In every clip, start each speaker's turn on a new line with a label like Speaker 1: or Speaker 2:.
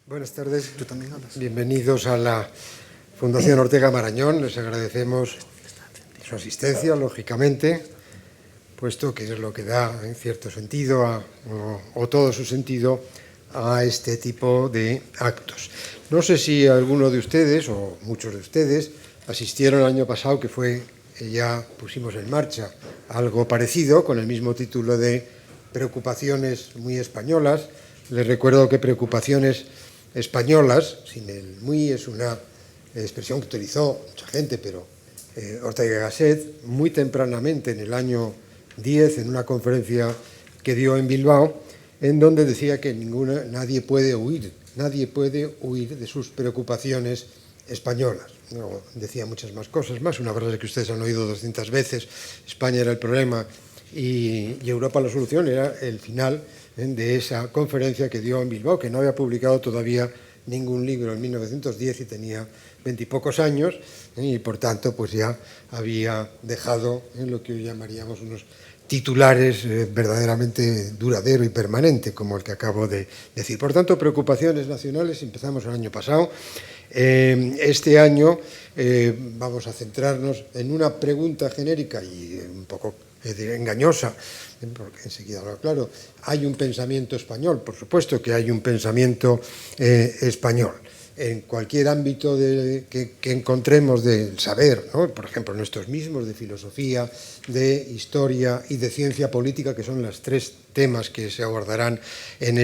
Speaker 1: Buenas tardes.
Speaker 2: Tú también hablas.
Speaker 1: Bienvenidos a la Fundación Ortega Marañón. Les agradecemos su asistencia, lógicamente, puesto que es lo que da, en cierto sentido, o todo su sentido, a este tipo de actos. No sé si alguno de ustedes, o muchos de ustedes, asistieron el año pasado, que fue, ya pusimos en marcha algo parecido, con el mismo título de Preocupaciones muy españolas. Les recuerdo que preocupaciones españolas, sin el muy, es una expresión que utilizó mucha gente, pero Ortega y Gasset, muy tempranamente en el año 10, en una conferencia que dio en Bilbao, en donde decía que nadie puede huir de sus preocupaciones españolas. No, decía muchas más cosas más, una frase que ustedes han oído 200 veces: España era el problema y Europa la solución. Era el final de esa conferencia que dio en Bilbao, que no había publicado todavía ningún libro en 1910 y tenía 20 y pocos años, y por tanto pues ya había dejado lo que hoy llamaríamos unos titulares verdaderamente duradero y permanente, como el que acabo de decir. Por tanto, preocupaciones nacionales, empezamos el año pasado. Este año vamos a centrarnos en una pregunta genérica y un poco engañosa, porque enseguida lo aclaro. Hay un pensamiento español, por supuesto que hay un pensamiento español. En cualquier ámbito que encontremos del saber, ¿no? Por ejemplo, nuestros mismos de filosofía, de historia y de ciencia política, que son los tres temas que se abordarán en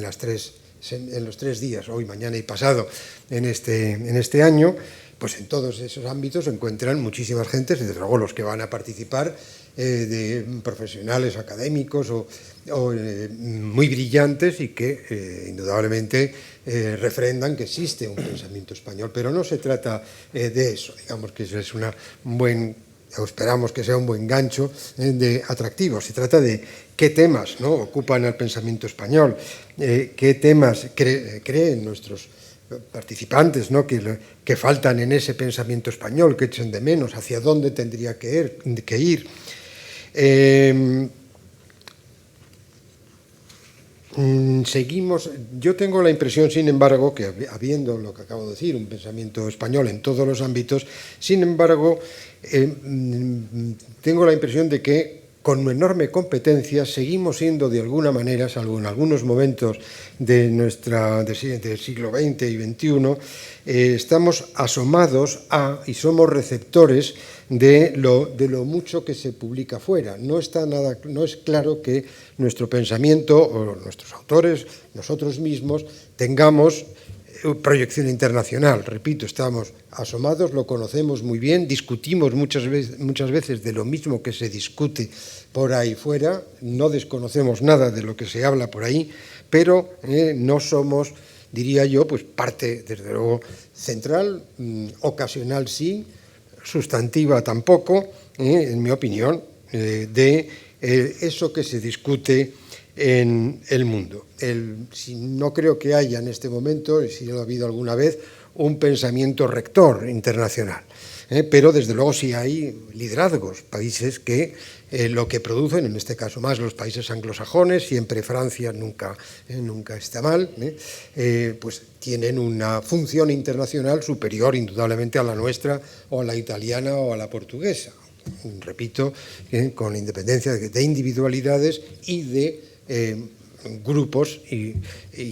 Speaker 1: los 3 días, hoy, mañana y pasado, en este año, pues en todos esos ámbitos se encuentran muchísimas gentes, desde luego los que van a participar, de profesionales académicos o muy brillantes y que indudablemente refrendan que existe un pensamiento español, pero no se trata de eso. Digamos que eso es esperamos que sea un buen gancho de atractivo. Se trata de qué temas, ¿no?, ocupan el pensamiento español, qué temas creen nuestros participantes, ¿no?, que faltan en ese pensamiento español, que echen de menos, hacia dónde tendría que ir. Seguimos. Yo tengo la impresión, sin embargo, que habiendo lo que acabo de decir, un pensamiento español en todos los ámbitos, sin embargo, tengo la impresión de que con enorme competencia seguimos siendo de alguna manera, salvo en algunos momentos del siglo XX y XXI, estamos asomados y somos receptores de lo mucho que se publica fuera. No es claro que nuestro pensamiento o nuestros autores, nosotros mismos, tengamos proyección internacional. Repito, estamos asomados, lo conocemos muy bien, discutimos muchas veces de lo mismo que se discute por ahí fuera, no desconocemos nada de lo que se habla por ahí, pero no somos, diría yo, pues parte, desde luego, central, ocasional sí, sustantiva tampoco, en mi opinión, de eso que se discute en el mundo. No creo que haya en este momento, y si lo ha habido alguna vez, un pensamiento rector internacional, pero desde luego sí hay liderazgos, países que lo que producen, en este caso más los países anglosajones, siempre Francia nunca está mal, pues tienen una función internacional superior indudablemente a la nuestra o a la italiana o a la portuguesa. Repito, con independencia de individualidades y de grupos y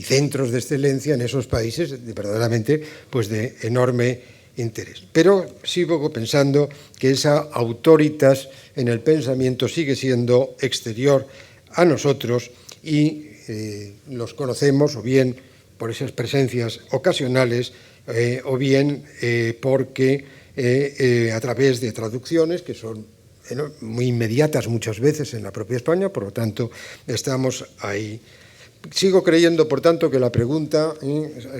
Speaker 1: centros de excelencia en esos países verdaderamente pues de enorme interés. Pero sigo pensando que esa autoritas en el pensamiento sigue siendo exterior a nosotros y los conocemos o bien por esas presencias ocasionales o bien porque a través de traducciones que son muy inmediatas muchas veces en la propia España, por lo tanto estamos ahí. Sigo creyendo, por tanto, que la pregunta,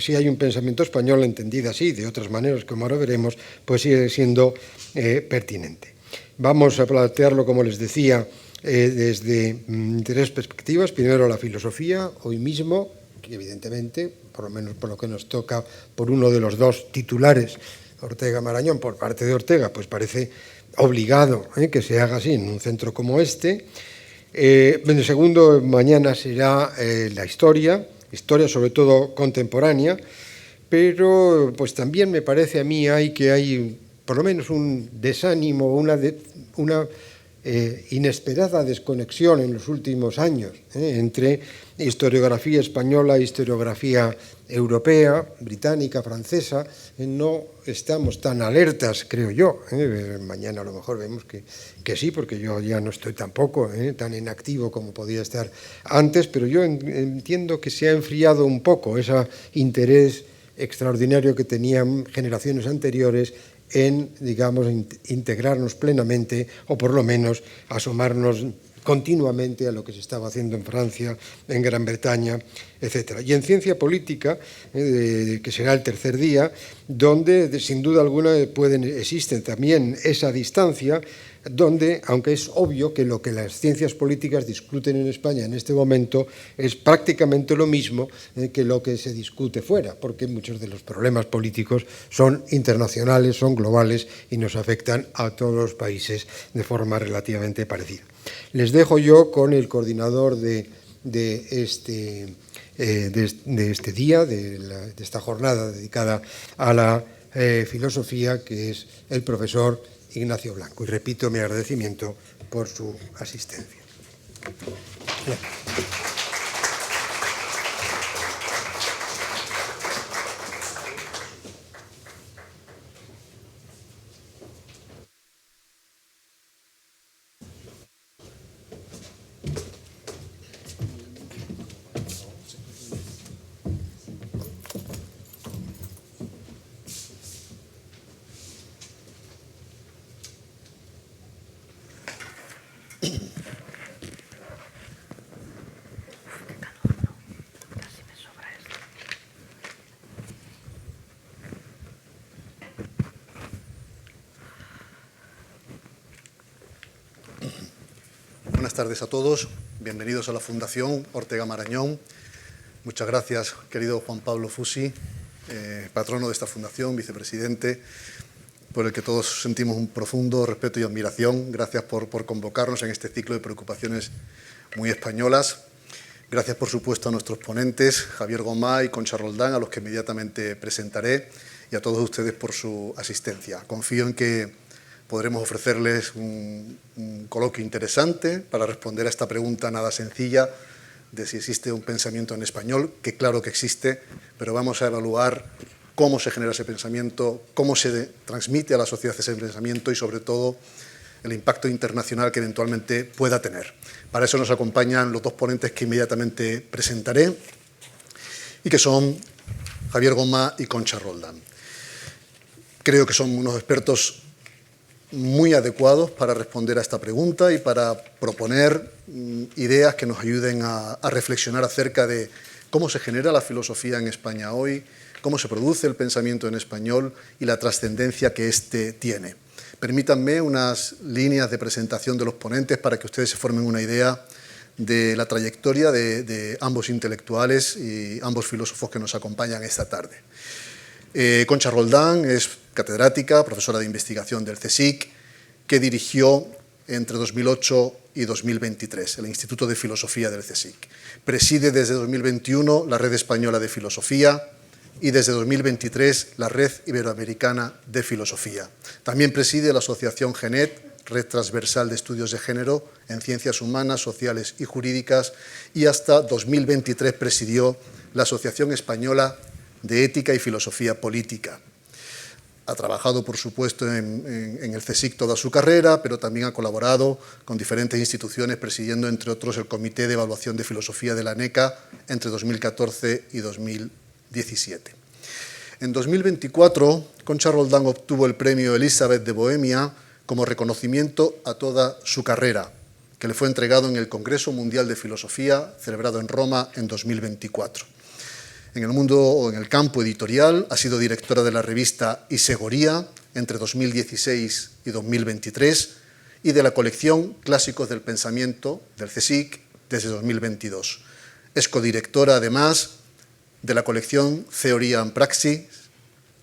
Speaker 1: si hay un pensamiento español entendida así, de otras maneras, como ahora veremos, pues sigue siendo pertinente. Vamos a plantearlo, como les decía, desde 3 perspectivas. Primero, la filosofía, hoy mismo, que evidentemente, por lo menos por lo que nos toca, por uno de los 2 titulares, Ortega Marañón, por parte de Ortega, pues parece obligado que se haga así en un centro como este. En el segundo, mañana será la historia, historia sobre todo contemporánea, pero pues también me parece a mí que hay por lo menos un desánimo, una inesperada desconexión en los últimos años entre historiografía española e historiografía europea, británica, francesa. No estamos tan alertas, creo yo. Mañana a lo mejor vemos que sí, porque yo ya no estoy tampoco tan inactivo como podía estar antes, pero yo entiendo que se ha enfriado un poco ese interés extraordinario que tenían generaciones anteriores en, digamos, integrarnos plenamente o por lo menos asomarnos continuamente a lo que se estaba haciendo en Francia, en Gran Bretaña, etc. Y en ciencia política, que será el tercer día, donde sin duda alguna existe también esa distancia, donde, aunque es obvio que lo que las ciencias políticas discuten en España en este momento es prácticamente lo mismo que lo que se discute fuera, porque muchos de los problemas políticos son internacionales, son globales y nos afectan a todos los países de forma relativamente parecida. Les dejo yo con el coordinador de este día, de esta jornada dedicada a la filosofía, que es el profesor Ignacio Blanco. Y repito mi agradecimiento por su asistencia.
Speaker 2: Buenas tardes a todos, bienvenidos a la Fundación Ortega Marañón. Muchas gracias, querido Juan Pablo Fusi, patrono de esta fundación, vicepresidente, por el que todos sentimos un profundo respeto y admiración. Gracias por convocarnos en este ciclo de preocupaciones muy españolas. Gracias, por supuesto, a nuestros ponentes, Javier Gomá y Concha Roldán, a los que inmediatamente presentaré, y a todos ustedes por su asistencia. Confío en que podremos ofrecerles un coloquio interesante para responder a esta pregunta nada sencilla de si existe un pensamiento en español, que claro que existe, pero vamos a evaluar cómo se genera ese pensamiento, cómo se transmite a la sociedad ese pensamiento y, sobre todo, el impacto internacional que eventualmente pueda tener. Para eso nos acompañan los dos ponentes que inmediatamente presentaré y que son Javier Gomá y Concha Roldán. Creo que son unos expertos muy adecuados para responder a esta pregunta y para proponer ideas que nos ayuden a reflexionar acerca de cómo se genera la filosofía en España hoy, cómo se produce el pensamiento en español y la trascendencia que éste tiene. Permítanme unas líneas de presentación de los ponentes para que ustedes se formen una idea de la trayectoria de ambos intelectuales y ambos filósofos que nos acompañan esta tarde. Concha Roldán es catedrática, profesora de investigación del CSIC, que dirigió entre 2008 y 2023 el Instituto de Filosofía del CSIC. Preside desde 2021 la Red Española de Filosofía y desde 2023 la Red Iberoamericana de Filosofía. También preside la Asociación GENET, Red Transversal de Estudios de Género en Ciencias Humanas, Sociales y Jurídicas, y hasta 2023 presidió la Asociación Española de Ética y Filosofía Política. Ha trabajado, por supuesto, en el CSIC toda su carrera, pero también ha colaborado con diferentes instituciones, presidiendo, entre otros, el Comité de Evaluación de Filosofía de la ANECA entre 2014 y 2017. En 2024, Concha Roldán obtuvo el premio Elizabeth de Bohemia como reconocimiento a toda su carrera, que le fue entregado en el Congreso Mundial de Filosofía, celebrado en Roma en 2024. En el mundo o en el campo editorial ha sido directora de la revista Isegoría entre 2016 y 2023 y de la colección Clásicos del Pensamiento del CSIC desde 2022. Es codirectora, además, de la colección Theoria and Praxis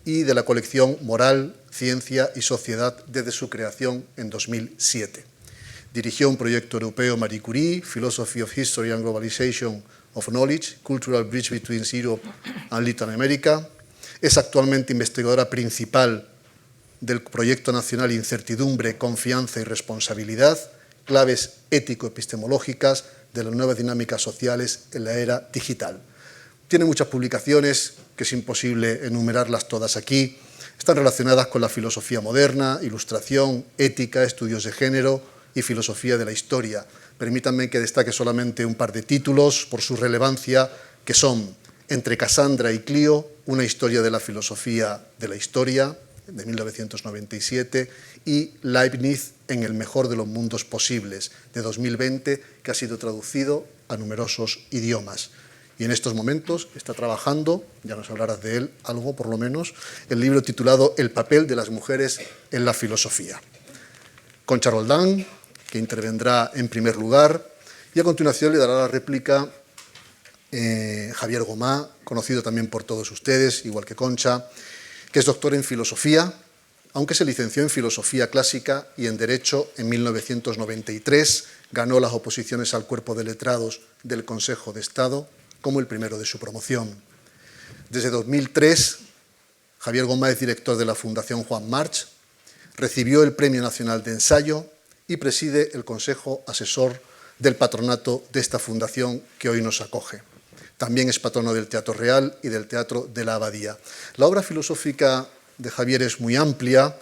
Speaker 2: y de la colección Moral, Ciencia y Sociedad desde su creación en 2007. Dirigió un proyecto europeo Marie Curie, Philosophy of History and Globalization of Knowledge, Cultural Bridge Between Europe and Latin America. Es actualmente investigadora principal del proyecto nacional Incertidumbre, Confianza y Responsabilidad, claves ético-epistemológicas de las nuevas dinámicas sociales en la era digital. Tiene muchas publicaciones, que es imposible enumerarlas todas aquí. Están relacionadas con la filosofía moderna, ilustración, ética, estudios de género y filosofía de la historia. Permítanme que destaque solamente un par de títulos por su relevancia, que son Entre Cassandra y Clio, una historia de la filosofía de la historia, de 1997, y Leibniz en el mejor de los mundos posibles, de 2020, que ha sido traducido a numerosos idiomas. Y en estos momentos está trabajando, ya nos hablarás de él algo por lo menos, el libro titulado El papel de las mujeres en la filosofía. Concha Roldán, que intervendrá en primer lugar, y a continuación le dará la réplica Javier Gomá, conocido también por todos ustedes, igual que Concha, que es doctor en filosofía, aunque se licenció en filosofía clásica y en Derecho en 1993, ganó las oposiciones al cuerpo de letrados del Consejo de Estado como el primero de su promoción. Desde 2003, Javier Gomá es director de la Fundación Juan March, recibió el Premio Nacional de Ensayo y preside el Consejo Asesor del patronato de esta fundación que hoy nos acoge. También es patrono del Teatro Real y del Teatro de la Abadía. La obra filosófica de Javier es muy amplia,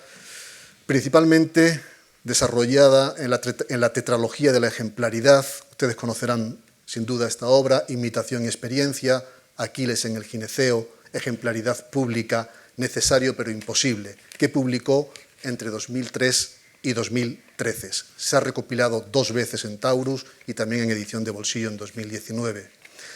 Speaker 2: principalmente desarrollada en la tetralogía de la ejemplaridad. Ustedes conocerán sin duda esta obra, Imitación y Experiencia, Aquiles en el gineceo, Ejemplaridad pública, Necesario pero imposible, que publicó entre 2003 y 2013. Se ha recopilado 2 veces en Taurus y también en edición de bolsillo en 2019.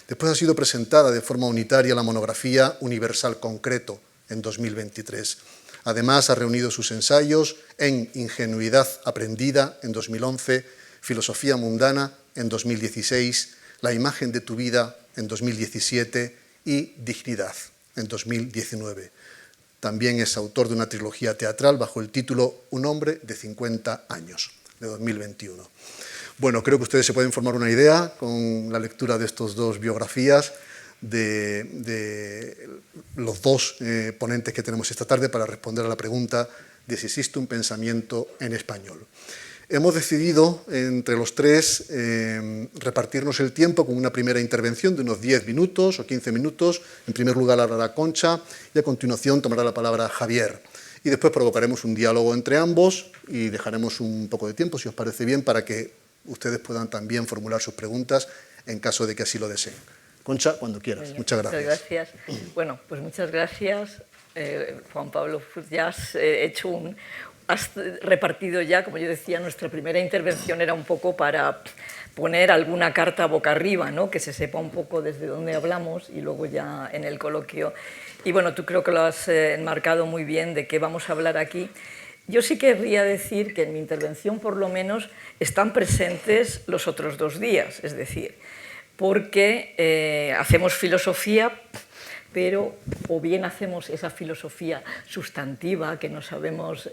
Speaker 2: Después ha sido presentada de forma unitaria la monografía Universal Concreto en 2023. Además, ha reunido sus ensayos en Ingenuidad aprendida en 2011, Filosofía mundana en 2016, La imagen de tu vida en 2017 y Dignidad en 2019. También es autor de una trilogía teatral bajo el título Un hombre de 50 años, de 2021. Bueno, creo que ustedes se pueden formar una idea con la lectura de estas 2 biografías de los 2 ponentes que tenemos esta tarde para responder a la pregunta de si existe un pensamiento en español. Hemos decidido, entre los 3, repartirnos el tiempo con una primera intervención de unos 10 minutos o 15 minutos. En primer lugar hablará Concha y a continuación tomará la palabra Javier. Y después provocaremos un diálogo entre ambos y dejaremos un poco de tiempo, si os parece bien, para que ustedes puedan también formular sus preguntas en caso de que así lo deseen. Concha, cuando quieras. Muchas gracias.
Speaker 3: Muchas gracias. Bueno, pues muchas gracias, Juan Pablo. Ya has repartido ya, como yo decía, nuestra primera intervención era un poco para poner alguna carta boca arriba, ¿no? Que se sepa un poco desde dónde hablamos y luego ya en el coloquio. Y bueno, tú creo que lo has enmarcado muy bien de qué vamos a hablar aquí. Yo sí querría decir que en mi intervención, por lo menos, están presentes los otros 2 días, es decir, porque hacemos filosofía, pero o bien hacemos esa filosofía sustantiva, que no sabemos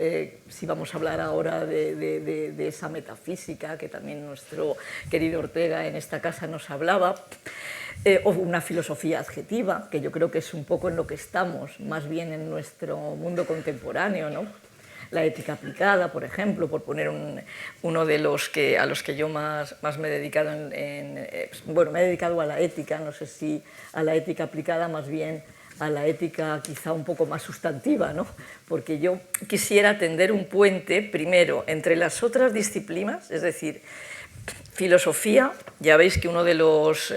Speaker 3: si vamos a hablar ahora de esa metafísica, que también nuestro querido Ortega en esta casa nos hablaba, o una filosofía adjetiva, que yo creo que es un poco en lo que estamos, más bien en nuestro mundo contemporáneo, ¿no? La ética aplicada, por ejemplo, por poner uno de los a los que yo más me he dedicado bueno, me he dedicado a la ética, no sé si a la ética aplicada, más bien a la ética quizá un poco más sustantiva, ¿no? Porque yo quisiera tender un puente, primero, entre las otras disciplinas, es decir, filosofía. Ya veis que uno de los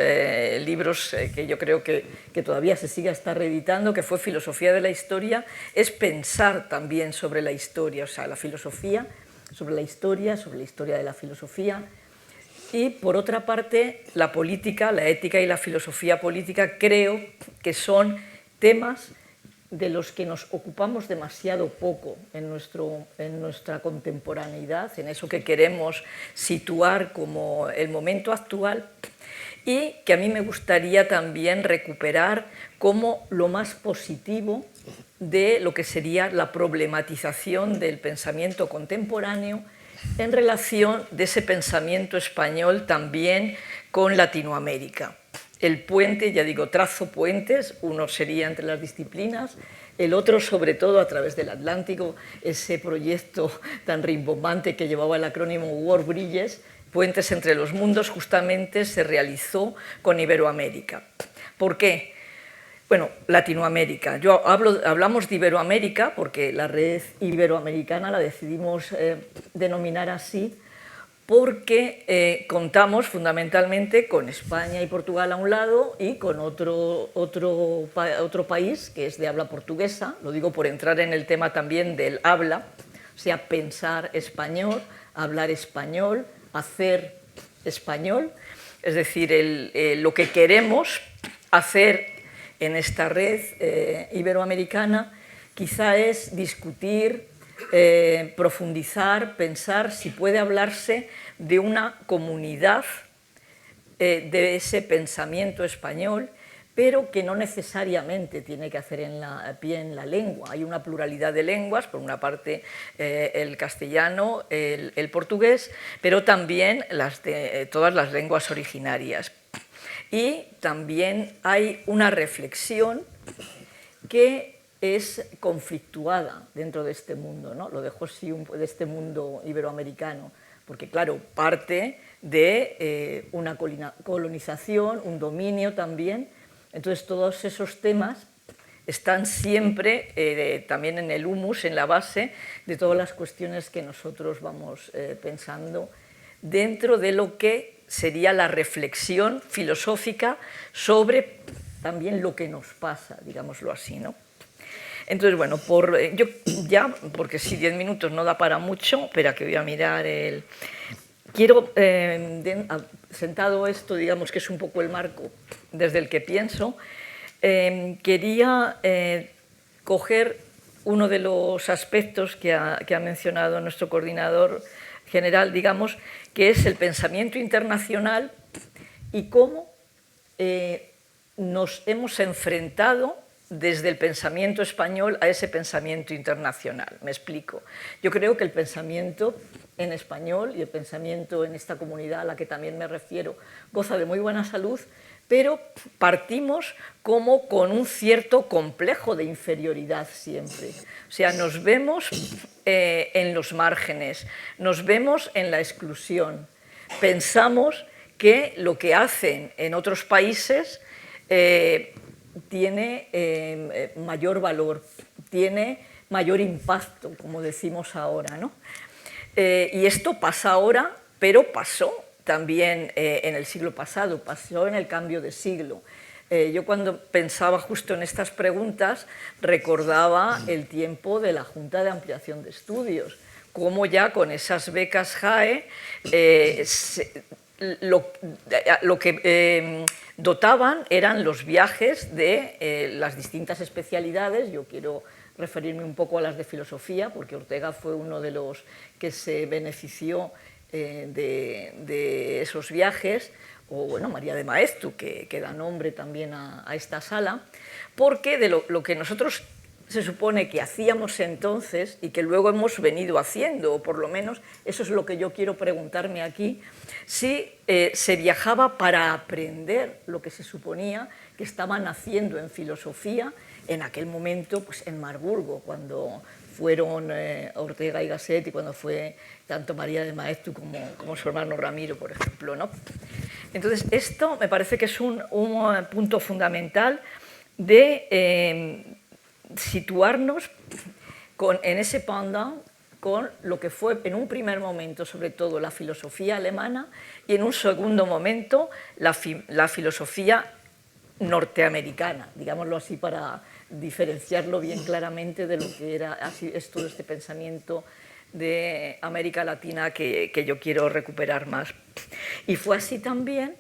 Speaker 3: libros que yo creo que todavía se sigue hasta reeditando, que fue Filosofía de la Historia, es pensar también sobre la historia, o sea, la filosofía sobre la historia de la filosofía. Y, por otra parte, la política, la ética y la filosofía política creo que son temas de los que nos ocupamos demasiado poco en nuestra contemporaneidad, en eso que queremos situar como el momento actual, y que a mí me gustaría también recuperar como lo más positivo de lo que sería la problematización del pensamiento contemporáneo en relación de ese pensamiento español también con Latinoamérica. el puente, ya digo, trazo puentes, uno sería entre las disciplinas, el otro sobre todo a través del Atlántico, ese proyecto tan rimbombante que llevaba el acrónimo World Bridges, Puentes entre los Mundos, justamente se realizó con Iberoamérica. ¿Por qué? Bueno, Latinoamérica. Hablamos de Iberoamérica porque la red iberoamericana la decidimos denominar así porque contamos fundamentalmente con España y Portugal a un lado y con otro país que es de habla portuguesa, lo digo por entrar en el tema también del habla, o sea, pensar español, hablar español, hacer español, es decir, lo que queremos hacer en esta red iberoamericana quizá es discutir, profundizar, pensar si puede hablarse de una comunidad de ese pensamiento español, pero que no necesariamente tiene que hacer pie en la lengua. Hay una pluralidad de lenguas, por una parte el castellano, el portugués, pero también todas las lenguas originarias. Y también hay una reflexión que es conflictuada dentro de este mundo, ¿no? Lo dejo así, de este mundo iberoamericano, porque claro, parte de una colonización, un dominio también. Entonces todos esos temas están siempre también en el humus, en la base de todas las cuestiones que nosotros vamos pensando dentro de lo que sería la reflexión filosófica sobre también lo que nos pasa, digámoslo así, ¿no? Entonces, bueno, yo ya, porque si 10 minutos no da para mucho, pero que voy a mirar el... Quiero, sentado esto, digamos que es un poco el marco desde el que pienso, quería coger uno de los aspectos que ha mencionado nuestro coordinador general, digamos, que es el pensamiento internacional y cómo nos hemos enfrentado desde el pensamiento español a ese pensamiento internacional. Me explico. Yo creo que el pensamiento en español y el pensamiento en esta comunidad a la que también me refiero goza de muy buena salud, pero partimos como con un cierto complejo de inferioridad siempre. O sea, nos vemos en los márgenes, nos vemos en la exclusión. Pensamos que lo que hacen en otros países tiene mayor valor, tiene mayor impacto, como decimos ahora, ¿no? Y esto pasa ahora, pero pasó también en el siglo pasado, pasó en el cambio de siglo. Yo cuando pensaba justo en estas preguntas recordaba el tiempo de la Junta de Ampliación de Estudios, cómo ya con esas becas JAE lo que dotaban eran los viajes de las distintas especialidades. Yo quiero referirme un poco a las de filosofía, porque Ortega fue uno de los que se benefició de esos viajes, o bueno, María de Maeztu, que da nombre también a esta sala, porque de lo que nosotros se supone que hacíamos entonces y que luego hemos venido haciendo, o por lo menos eso es lo que yo quiero preguntarme aquí, si se viajaba para aprender lo que se suponía que estaban haciendo en filosofía en aquel momento, pues en Marburgo, cuando fueron Ortega y Gasset y cuando fue tanto María de Maeztu como su hermano Ramiro, por ejemplo, ¿no? Entonces, esto me parece que es un punto fundamental de situarnos en ese pendant con lo que fue en un primer momento sobre todo la filosofía alemana y en un segundo momento la filosofía norteamericana, digámoslo así para diferenciarlo bien claramente de lo que era todo este pensamiento de América Latina que yo quiero recuperar más. Y fue así también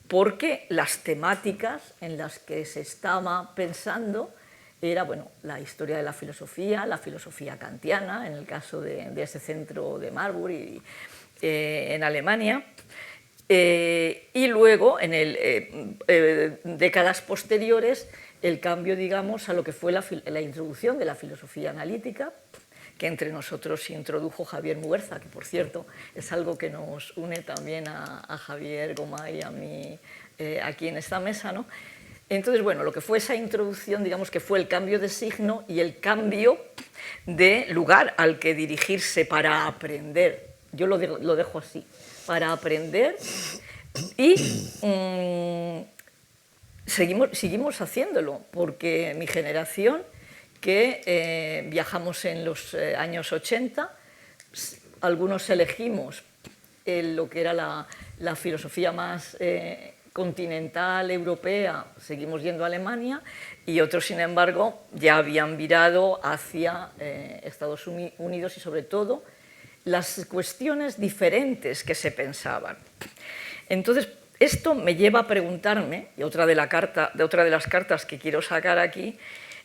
Speaker 3: porque las temáticas en las que se estaba pensando era bueno, la historia de la filosofía kantiana, en el caso de ese centro de Marburg en Alemania, y luego en décadas posteriores el cambio, digamos, a lo que fue la introducción de la filosofía analítica, que entre nosotros introdujo Javier Muguerza, que por cierto es algo que nos une también a Javier Gomá y a mí aquí en esta mesa, ¿no? Entonces, bueno, lo que fue esa introducción, digamos que fue el cambio de signo y el cambio de lugar al que dirigirse para aprender. Yo lo dejo así, para aprender, y seguimos haciéndolo, porque mi generación, que viajamos en los años 80, algunos elegimos lo que era la filosofía más continental, europea, seguimos yendo a Alemania, y otros, sin embargo, ya habían virado hacia Estados Unidos y, sobre todo, las cuestiones diferentes que se pensaban. Entonces, esto me lleva a preguntarme, y otra de las cartas que quiero sacar aquí,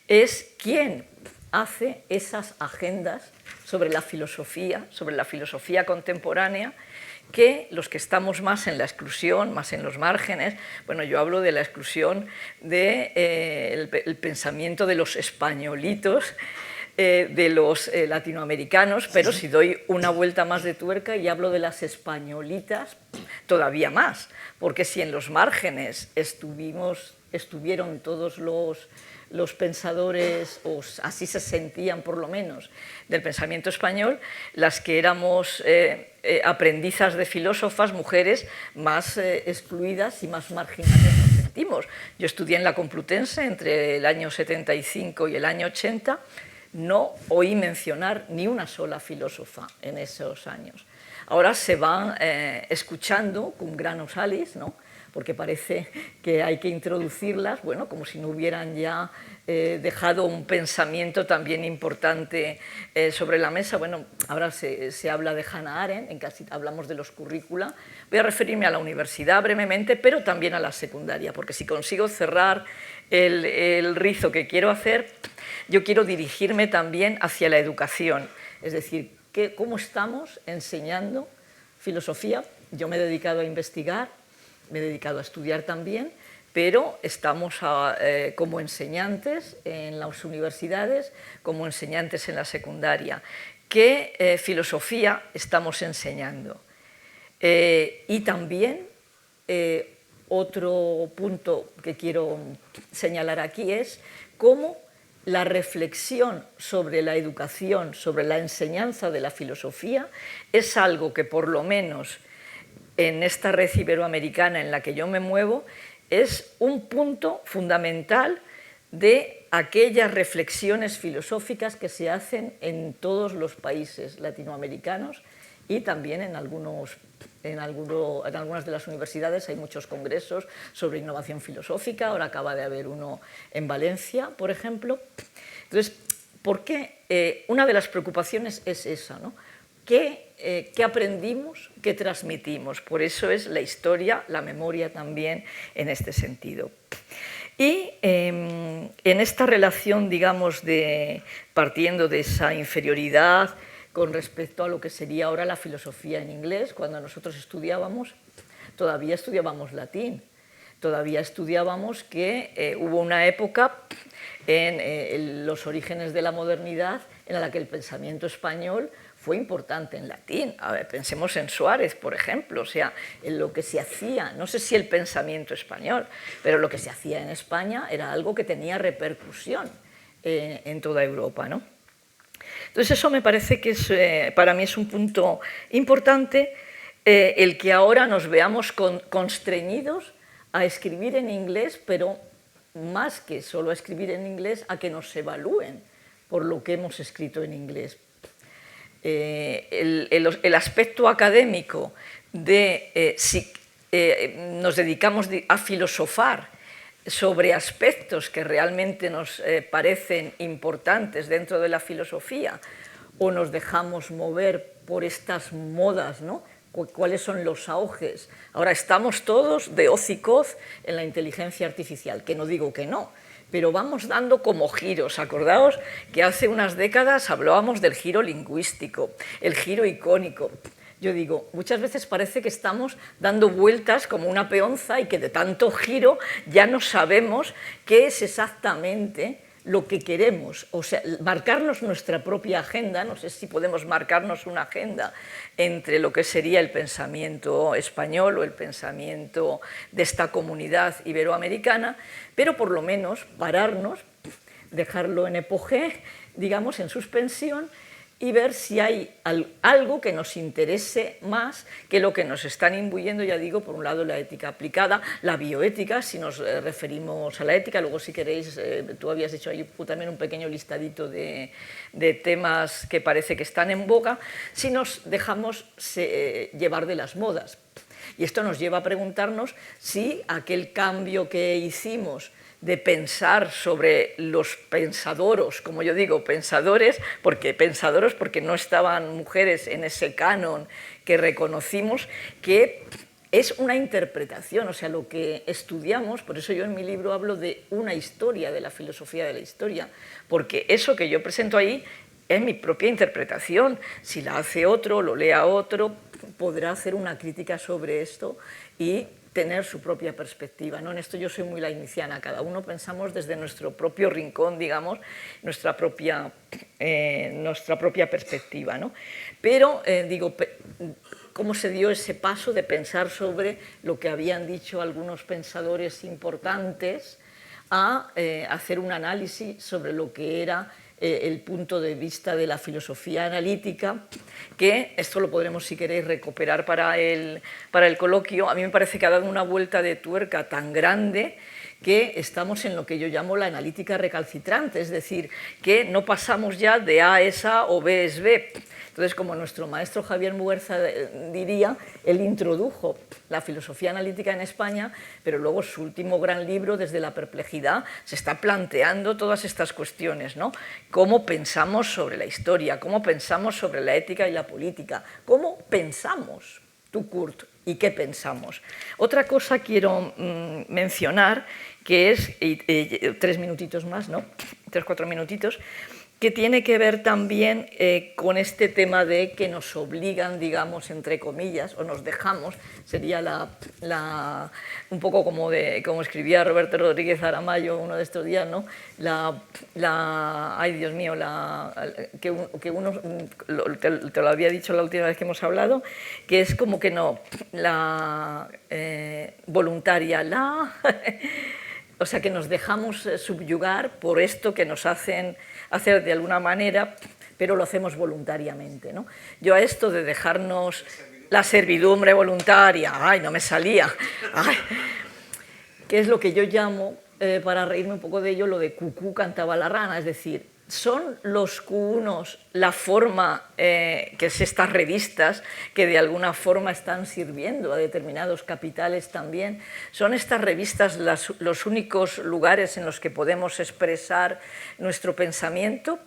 Speaker 3: es quién hace esas agendas sobre la filosofía contemporánea, que los que estamos más en la exclusión, más en los márgenes, bueno, yo hablo de la exclusión del pensamiento de los españolitos, de los latinoamericanos, pero si doy una vuelta más de tuerca y hablo de las españolitas, todavía más, porque si en los márgenes estuvieron todos los pensadores, o así se sentían por lo menos, del pensamiento español, las que éramos aprendizas de filósofas, mujeres más excluidas y más marginales nos sentimos. Yo estudié en la Complutense entre el año 75 y el año 80, no oí mencionar ni una sola filósofa en esos años. Ahora se van escuchando cum grano salis, ¿no? Porque parece que hay que introducirlas, bueno, como si no hubieran ya dejado un pensamiento también importante sobre la mesa. Bueno, ahora se habla de Hannah Arendt, en casi hablamos de los currícula. Voy a referirme a la universidad brevemente, pero también a la secundaria, porque si consigo cerrar el rizo que quiero hacer, yo quiero dirigirme también hacia la educación, es decir, cómo estamos enseñando filosofía. Yo me he dedicado a investigar, me he dedicado a estudiar también, pero estamos como enseñantes en las universidades, como enseñantes en la secundaria. ¿Qué filosofía estamos enseñando? Y también otro punto que quiero señalar aquí es cómo la reflexión sobre la educación, sobre la enseñanza de la filosofía, es algo que por lo menos en esta red iberoamericana en la que yo me muevo, es un punto fundamental de aquellas reflexiones filosóficas que se hacen en todos los países latinoamericanos y también en algunas de las universidades hay muchos congresos sobre innovación filosófica. Ahora acaba de haber uno en Valencia, por ejemplo. Entonces, ¿por qué? Una de las preocupaciones es esa, ¿no? ¿Qué aprendimos? ¿Qué transmitimos? Por eso es la historia, la memoria también en este sentido. Y en esta relación, digamos, partiendo de esa inferioridad con respecto a lo que sería ahora la filosofía en inglés, cuando nosotros estudiábamos, todavía estudiábamos latín, todavía estudiábamos que hubo una época en los orígenes de la modernidad en la que el pensamiento español fue importante en latín. A ver, pensemos en Suárez, por ejemplo, o sea, en lo que se hacía, no sé si el pensamiento español, pero lo que se hacía en España era algo que tenía repercusión en toda Europa, ¿no? Entonces eso me parece que para mí es un punto importante, el que ahora nos veamos constreñidos a escribir en inglés, pero más que solo a escribir en inglés, a que nos evalúen por lo que hemos escrito en inglés. El aspecto académico de si nos dedicamos a filosofar sobre aspectos que realmente nos parecen importantes dentro de la filosofía o nos dejamos mover por estas modas, ¿no? ¿Cuáles son los auges? Ahora estamos todos de hoz y coz en la inteligencia artificial, que no digo que no, pero vamos dando como giros. Acordaos que hace unas décadas hablábamos del giro lingüístico, el giro icónico. Yo digo, muchas veces parece que estamos dando vueltas como una peonza y que de tanto giro ya no sabemos qué es exactamente lo que queremos, o sea, marcarnos nuestra propia agenda, no sé si podemos marcarnos una agenda entre lo que sería el pensamiento español o el pensamiento de esta comunidad iberoamericana, pero por lo menos pararnos, dejarlo en epogé, digamos, en suspensión, y ver si hay algo que nos interese más que lo que nos están imbuyendo, ya digo, por un lado la ética aplicada, la bioética, si nos referimos a la ética, luego si queréis, tú habías hecho ahí también un pequeño listadito de temas que parece que están en boga, si nos dejamos llevar de las modas. Y esto nos lleva a preguntarnos si aquel cambio que hicimos de pensar sobre los pensadoros, como yo digo, pensadores, porque no estaban mujeres en ese canon que reconocimos, que es una interpretación, o sea, lo que estudiamos, por eso yo en mi libro hablo de una historia, de la filosofía de la historia, porque eso que yo presento ahí es mi propia interpretación. Si la hace otro, lo lea otro, podrá hacer una crítica sobre esto y tener su propia perspectiva, ¿no? En esto yo soy muy lainiciana, cada uno pensamos desde nuestro propio rincón, digamos, nuestra propia perspectiva, ¿no? Pero, digo, ¿cómo se dio ese paso de pensar sobre lo que habían dicho algunos pensadores importantes a hacer un análisis sobre lo que era el punto de vista de la filosofía analítica, que esto lo podremos, si queréis, recuperar para el coloquio. A mí me parece que ha dado una vuelta de tuerca tan grande que estamos en lo que yo llamo la analítica recalcitrante, es decir, que no pasamos ya de A es A o B es B. Entonces, como nuestro maestro Javier Muguerza diría, él introdujo la filosofía analítica en España, pero luego su último gran libro, Desde la perplejidad, se está planteando todas estas cuestiones, ¿no? Cómo pensamos sobre la historia, cómo pensamos sobre la ética y la política, cómo pensamos, tú, Kurt, y qué pensamos. Otra cosa quiero mencionar, que es, 3 minutitos más, ¿no? 3-4 minutitos, que tiene que ver también con este tema de que nos obligan, digamos, entre comillas, o nos dejamos, sería un poco como escribía Roberto Rodríguez Aramayo uno de estos días, ¿no? Ay, Dios mío, que uno, te lo había dicho la última vez que hemos hablado, que es como que no, voluntaria, o sea, que nos dejamos subyugar por esto que nos hacen hacer de alguna manera, pero lo hacemos voluntariamente, ¿no? Yo a esto de dejarnos la servidumbre voluntaria, ay, no me salía, ay, que es lo que yo llamo, para reírme un poco de ello, lo de cucú cantaba la rana, es decir, son los cuunos la forma que es estas revistas que de alguna forma están sirviendo a determinados capitales también. ¿Son estas revistas los únicos lugares en los que podemos expresar nuestro pensamiento?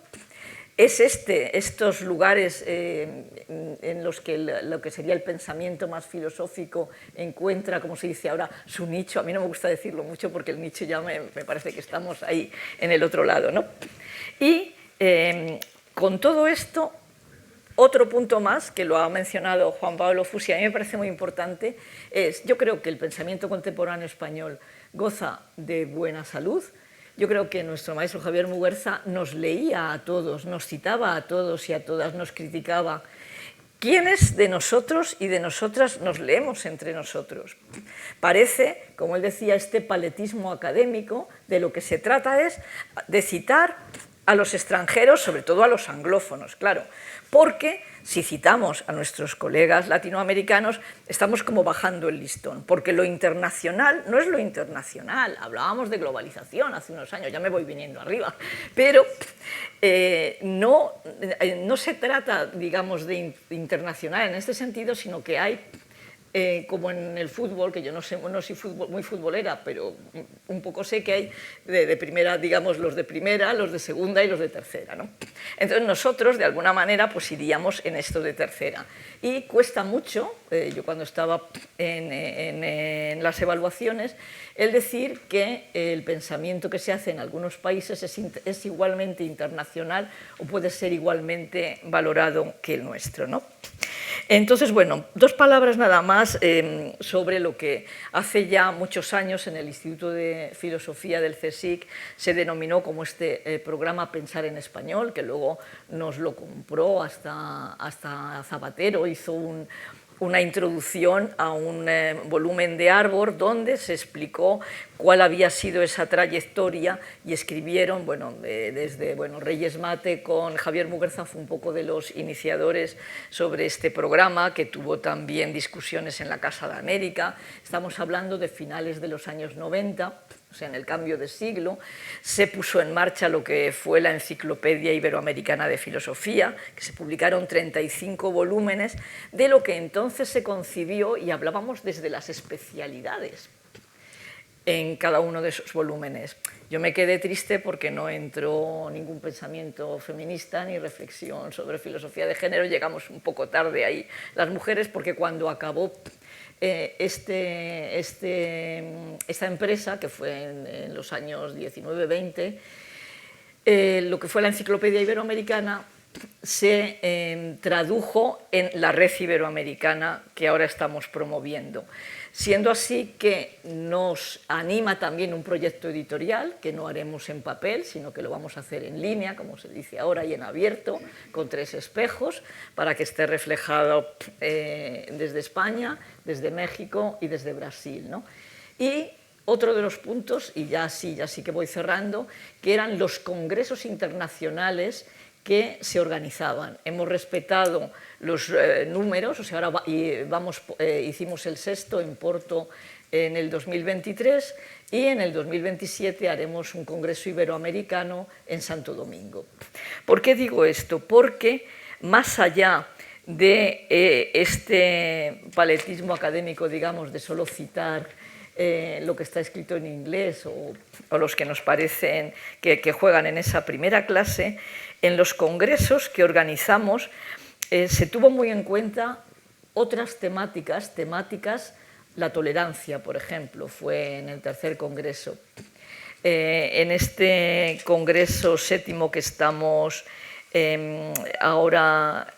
Speaker 3: ¿Es estos lugares en los que lo que sería el pensamiento más filosófico encuentra, como se dice ahora, su nicho? A mí no me gusta decirlo mucho porque el nicho ya me parece que estamos ahí en el otro lado, ¿no? Y con todo esto, otro punto más, que lo ha mencionado Juan Pablo Fusi, a mí me parece muy importante, es, yo creo que el pensamiento contemporáneo español goza de buena salud. Yo creo que nuestro maestro Javier Muguerza nos leía a todos, nos citaba a todos y a todas, nos criticaba. ¿Quiénes de nosotros y de nosotras nos leemos entre nosotros? Parece, como él decía, este paletismo académico, de lo que se trata es de citar a los extranjeros, sobre todo a los anglófonos, claro, porque si citamos a nuestros colegas latinoamericanos estamos como bajando el listón, porque lo internacional no es lo internacional. Hablábamos de globalización hace unos años, ya me voy viniendo arriba, pero no se trata, digamos, de internacional en este sentido, sino que hay, como en el fútbol, que yo no soy muy futbolera, pero un poco sé que hay de primera, digamos, los de primera, los de segunda y los de tercera, ¿no? Entonces nosotros, de alguna manera, pues iríamos en esto de tercera. Y cuesta mucho, yo cuando estaba en las evaluaciones, el decir que el pensamiento que se hace en algunos países es igualmente internacional o puede ser igualmente valorado que el nuestro, ¿no? Entonces, bueno, dos palabras nada más sobre lo que hace ya muchos años en el Instituto de Filosofía del CSIC se denominó como este programa Pensar en Español, que luego nos lo compró hasta Zapatero, hizo una introducción a un volumen de Arbor donde se explicó cuál había sido esa trayectoria y escribieron, desde Reyes Mate con Javier Muguerza fue un poco de los iniciadores sobre este programa, que tuvo también discusiones en la Casa de América. Estamos hablando de finales de los años 90, o sea, en el cambio de siglo, se puso en marcha lo que fue la Enciclopedia Iberoamericana de Filosofía, que se publicaron 35 volúmenes de lo que entonces se concibió, y hablábamos desde las especialidades en cada uno de esos volúmenes. Yo me quedé triste porque no entró ningún pensamiento feminista ni reflexión sobre filosofía de género, llegamos un poco tarde ahí las mujeres, porque cuando acabó esta empresa, que fue en los años 19-20, lo que fue la Enciclopedia Iberoamericana se tradujo en la Red Iberoamericana que ahora estamos promoviendo. Siendo así que nos anima también un proyecto editorial que no haremos en papel, sino que lo vamos a hacer en línea, como se dice ahora, y en abierto, con 3 espejos, para que esté reflejado desde España, desde México y desde Brasil, ¿no? Y otro de los puntos, y ya sí que voy cerrando, que eran los congresos internacionales que se organizaban. Hemos respetado los números, o sea, ahora hicimos el 6º en Porto en el 2023 y en el 2027 haremos un congreso iberoamericano en Santo Domingo. ¿Por qué digo esto? Porque más allá de este paletismo académico, digamos, de solo citar lo que está escrito en inglés o los que nos parecen que juegan en esa primera clase, en los congresos que organizamos se tuvo muy en cuenta otras temáticas, la tolerancia, por ejemplo, fue en el 3er congreso. En este congreso 7º que estamos ahora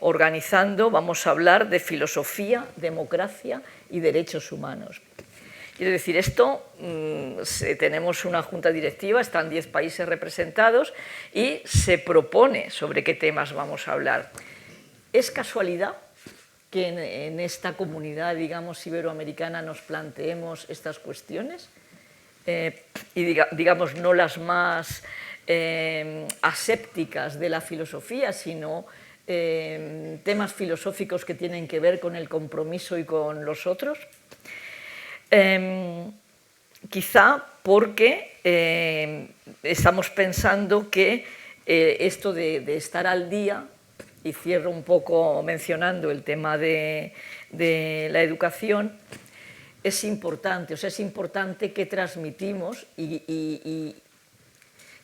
Speaker 3: organizando, vamos a hablar de filosofía, democracia y derechos humanos. Quiero decir, tenemos una junta directiva, están 10 países representados y se propone sobre qué temas vamos a hablar. ¿Es casualidad que en esta comunidad, digamos, iberoamericana nos planteemos estas cuestiones? Y digamos, no las más asépticas de la filosofía, sino temas filosóficos que tienen que ver con el compromiso y con los otros. Quizá porque estamos pensando que esto de estar al día, y cierro un poco mencionando el tema de la educación, es importante, o sea, es importante qué transmitimos y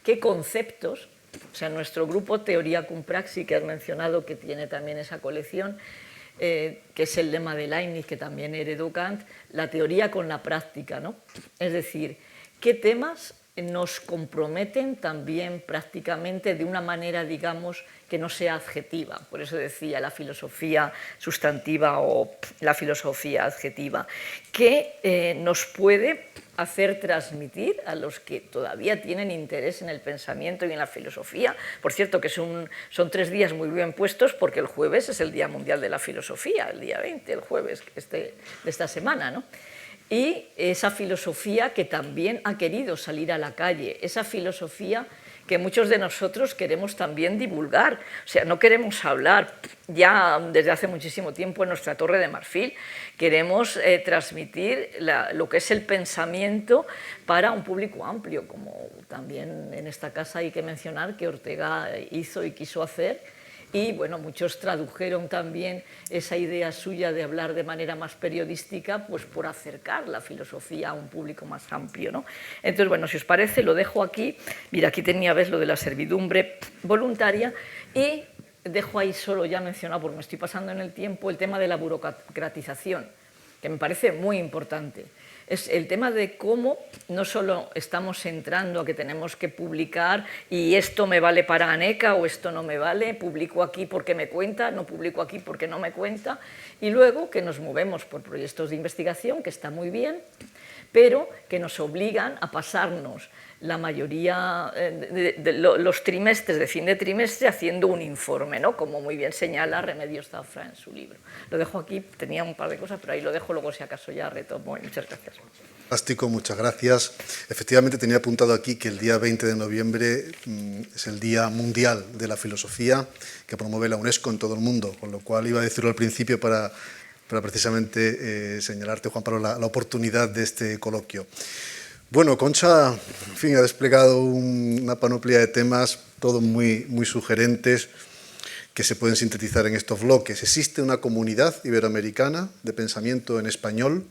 Speaker 3: qué conceptos, o sea, nuestro grupo Teoría cum Praxi, que has mencionado, que tiene también esa colección, que es el lema de Leibniz, que también heredó Kant, la teoría con la práctica, ¿no? Es decir, qué temas nos comprometen también prácticamente de una manera, digamos, que no sea adjetiva. Por eso decía la filosofía sustantiva o la filosofía adjetiva, que nos puede hacer transmitir a los que todavía tienen interés en el pensamiento y en la filosofía. Por cierto, que son 3 días muy bien puestos, porque el jueves es el Día Mundial de la Filosofía, el día 20, el jueves de esta semana, ¿no? Y esa filosofía que también ha querido salir a la calle, esa filosofía que muchos de nosotros queremos también divulgar. O sea, no queremos hablar ya desde hace muchísimo tiempo en nuestra Torre de Marfil, queremos transmitir lo que es el pensamiento para un público amplio, como también en esta casa hay que mencionar que Ortega hizo y quiso hacer. Y bueno, muchos tradujeron también esa idea suya de hablar de manera más periodística, pues por acercar la filosofía a un público más amplio, ¿no? Entonces, bueno, si os parece, lo dejo aquí. Mira, aquí tenía, ves, lo de la servidumbre voluntaria, y dejo ahí solo ya mencionado, porque me estoy pasando en el tiempo, el tema de la burocratización, que me parece muy importante. es el tema de cómo no solo estamos entrando a que tenemos que publicar y esto me vale para ANECA o esto no me vale, publico aquí porque me cuenta, no publico aquí porque no me cuenta, y luego que nos movemos por proyectos de investigación, que está muy bien, pero que nos obligan a pasarnos la mayoría de los trimestres de fin de trimestre haciendo un informe, ¿no? Como muy bien señala Remedios Zafra en su libro. Lo dejo aquí, tenía un par de cosas, pero ahí lo dejo, luego si acaso ya retomo. Muchas gracias.
Speaker 2: Fantástico, muchas gracias. Efectivamente tenía apuntado aquí que el día 20 de noviembre es el Día Mundial de la Filosofía que promueve la UNESCO en todo el mundo, con lo cual iba a decirlo al principio para precisamente señalarte, Juan Pablo, la oportunidad de este coloquio. Bueno, Concha, en fin, ha desplegado una panoplia de temas, todos muy sugerentes, que se pueden sintetizar en estos bloques. Existe una comunidad iberoamericana de pensamiento en español,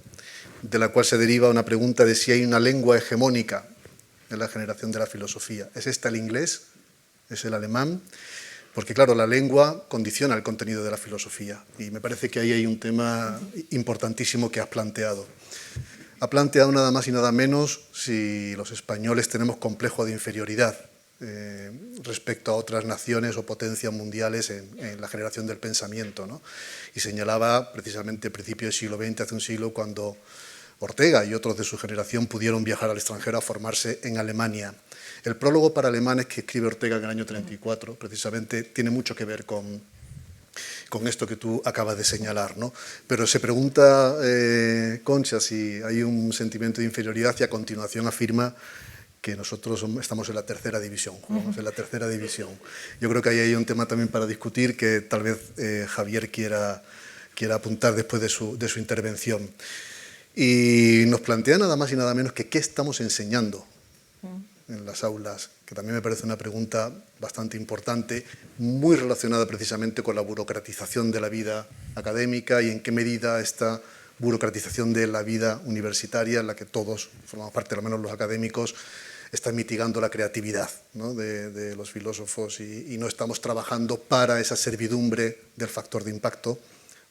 Speaker 2: de la cual se deriva una pregunta de si hay una lengua hegemónica en la generación de la filosofía. ¿Es esta el inglés? ¿Es el alemán? Porque, claro, la lengua condiciona el contenido de la filosofía y me parece que ahí hay un tema importantísimo que has planteado. Ha planteado nada más y nada menos si los españoles tenemos complejo de inferioridad respecto a otras naciones o potencias mundiales en la generación del pensamiento, ¿no? Y señalaba precisamente el principio del siglo XX, hace un siglo, cuando Ortega y otros de su generación pudieron viajar al extranjero a formarse en Alemania. El prólogo para alemanes que escribe Ortega en el año 34, precisamente, tiene mucho que ver con esto que tú acabas de señalar, ¿no? Pero se pregunta, Concha, si hay un sentimiento de inferioridad y a continuación afirma que nosotros estamos en la tercera división, jugamos en la tercera división. Yo creo que ahí hay un tema también para discutir que tal vez Javier quiera apuntar después de su intervención. Y nos plantea nada más y nada menos que qué estamos enseñando en las aulas, que también me parece una pregunta bastante importante, muy relacionada precisamente con la burocratización de la vida académica y en qué medida esta burocratización de la vida universitaria, en la que todos formamos parte, al menos los académicos, está mitigando la creatividad, ¿no?, de los filósofos y no estamos trabajando para esa servidumbre del factor de impacto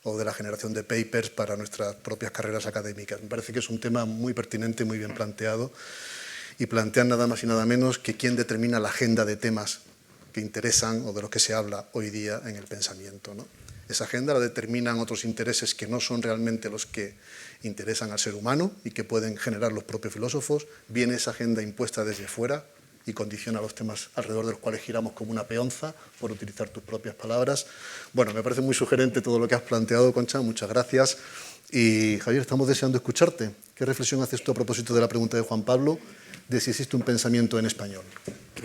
Speaker 2: o de la generación de papers para nuestras propias carreras académicas. Me parece que es un tema muy pertinente, muy bien planteado, y plantean nada más y nada menos que quién determina la agenda de temas que interesan o de los que se habla hoy día en el pensamiento, ¿no? Esa agenda la determinan otros intereses que no son realmente los que interesan al ser humano y que pueden generar los propios filósofos. Viene esa agenda impuesta desde fuera y condiciona los temas alrededor de los cuales giramos como una peonza, por utilizar tus propias palabras. Bueno, me parece muy sugerente todo lo que has planteado, Concha, muchas gracias. Y Javier, estamos deseando escucharte. ¿Qué reflexión haces tú a propósito de la pregunta de Juan Pablo, de si existe un pensamiento en español?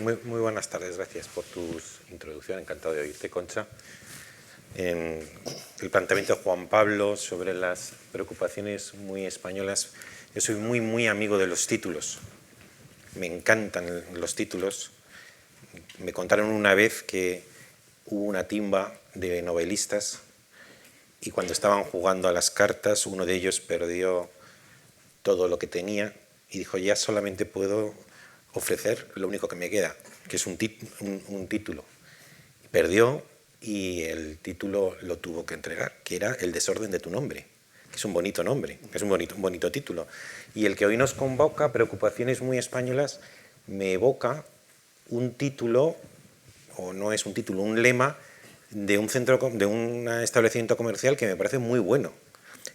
Speaker 4: Muy buenas tardes, gracias por tu introducción, encantado de oírte, Concha. En el planteamiento de Juan Pablo sobre las preocupaciones muy españolas, yo soy muy amigo de los títulos, me encantan los títulos. Me contaron una vez que hubo una timba de novelistas y cuando estaban jugando a las cartas uno de ellos perdió todo lo que tenía y dijo: ya solamente puedo ofrecer lo único que me queda, que es un título. Perdió y el título lo tuvo que entregar, que era El desorden de tu nombre, que es un bonito nombre, que es un bonito título. Y el que hoy nos convoca, Preocupaciones muy españolas, me evoca un título, o no es un título, un lema de un establecimiento comercial que me parece muy bueno,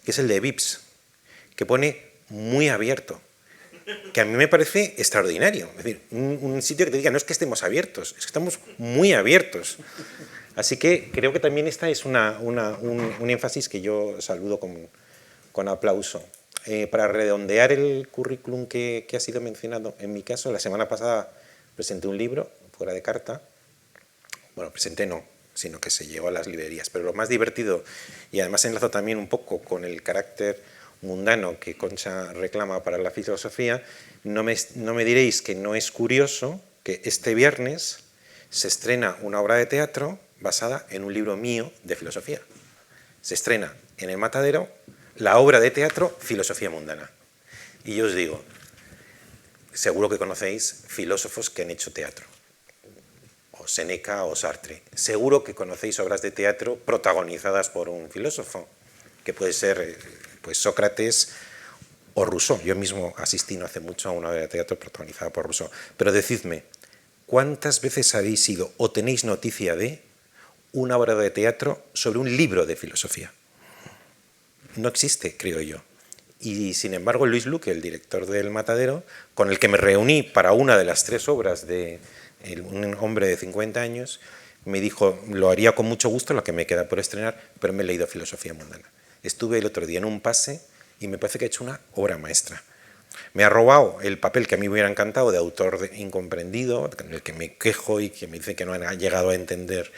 Speaker 4: que es el de Vips, que pone muy abierto, que a mí me parece extraordinario. Es decir, un sitio que te diga, no es que estemos abiertos, es que estamos muy abiertos. Así que creo que también esta es un énfasis que yo saludo con aplauso. Para redondear el currículum que ha sido mencionado, en mi caso, la semana pasada presenté un libro, fuera de carta. Bueno, presenté no, sino que se llevó a las librerías. Pero lo más divertido, y además enlazo también un poco con el carácter mundano que Concha reclama para la filosofía, no me diréis que no es curioso que este viernes se estrena una obra de teatro basada en un libro mío de filosofía. Se estrena en el Matadero la obra de teatro Filosofía mundana. Y yo os digo, seguro que conocéis filósofos que han hecho teatro, o Séneca o Sartre. Seguro que conocéis obras de teatro protagonizadas por un filósofo, que puede ser pues Sócrates o Rousseau. Yo mismo asistí no hace mucho a una obra de teatro protagonizada por Rousseau. Pero decidme, ¿cuántas veces habéis ido o tenéis noticia de una obra de teatro sobre un libro de filosofía? No existe, creo yo. Y sin embargo, Luis Luque, el director del Matadero, con el que me reuní para una de las 3 obras de un hombre de 50 años, me dijo, lo haría con mucho gusto, lo que me queda por estrenar, pero me he leído Filosofía Mundana. Estuve el otro día en un pase y me parece que he hecho una obra maestra. Me ha robado el papel que a mí me hubiera encantado de autor incomprendido, en el que me quejo y que me dice que no ha llegado a entender.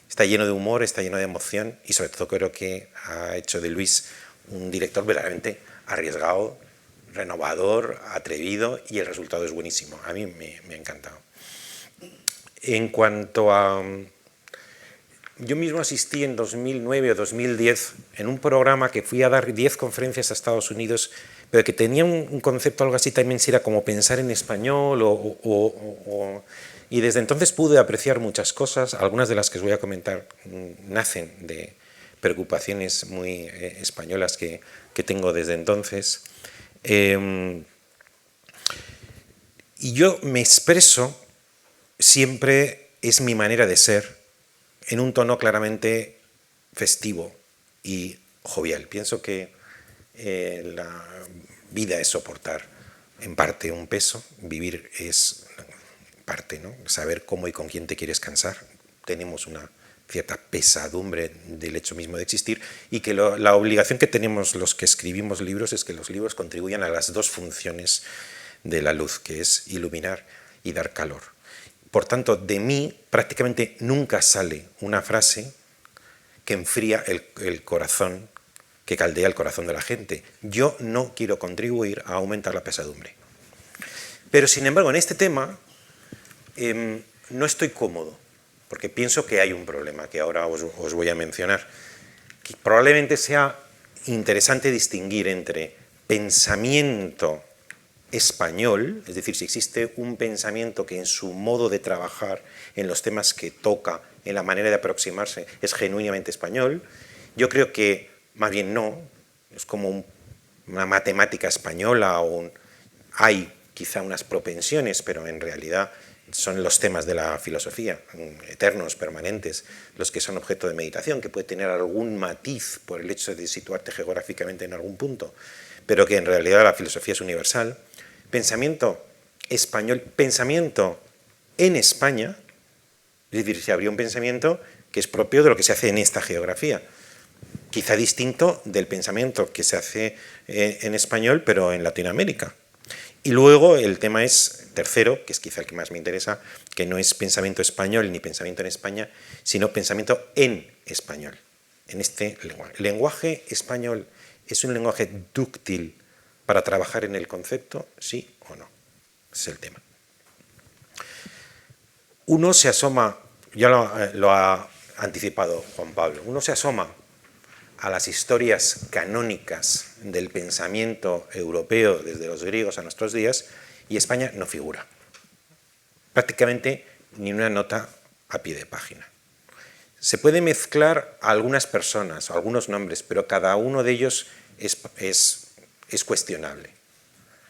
Speaker 4: Está lleno de humor, está lleno de emoción y sobre todo creo que ha hecho de Luis un director verdaderamente arriesgado, renovador, atrevido, y el resultado es buenísimo. A mí me ha encantado. En cuanto a... Yo mismo asistí en 2009 o 2010 en un programa que fui a dar 10 conferencias a Estados Unidos, pero que tenía un concepto algo así también, si era como pensar en español y desde entonces pude apreciar muchas cosas. Algunas de las que os voy a comentar nacen de preocupaciones muy españolas que tengo desde entonces. Y yo me expreso, siempre es mi manera de ser, en un tono claramente festivo y jovial. Pienso que la vida es soportar en parte un peso, vivir es parte, ¿no? Saber cómo y con quién te quieres cansar. Tenemos una cierta pesadumbre del hecho mismo de existir y que la obligación que tenemos los que escribimos libros es que los libros contribuyan a las 2 funciones de la luz, que es iluminar y dar calor. Por tanto, de mí prácticamente nunca sale una frase que enfría el corazón, que caldea el corazón de la gente. Yo no quiero contribuir a aumentar la pesadumbre. Pero, sin embargo, en este tema no estoy cómodo, porque pienso que hay un problema que ahora os voy a mencionar. Que probablemente sea interesante distinguir entre pensamiento español, es decir, si existe un pensamiento que en su modo de trabajar, en los temas que toca, en la manera de aproximarse, es genuinamente español. Yo creo que más bien no, es como una matemática española, hay quizá unas propensiones, pero en realidad son los temas de la filosofía, eternos, permanentes, los que son objeto de meditación, que puede tener algún matiz por el hecho de situarte geográficamente en algún punto, pero que en realidad la filosofía es universal. Pensamiento español, pensamiento en España, es decir, si habría un pensamiento que es propio de lo que se hace en esta geografía, quizá distinto del pensamiento que se hace en español, pero en Latinoamérica. Y luego el tema es, tercero, que es quizá el que más me interesa, que no es pensamiento español ni pensamiento en España, sino pensamiento en español, en este lenguaje. El lenguaje español es un lenguaje dúctil para trabajar en el concepto, sí o no. Ese es el tema. Uno se asoma, ya lo ha anticipado Juan Pablo, uno se asoma a las historias canónicas del pensamiento europeo desde los griegos a nuestros días y España no figura. Prácticamente ni una nota a pie de página. Se puede mezclar a algunas personas, a algunos nombres, pero cada uno de ellos es cuestionable.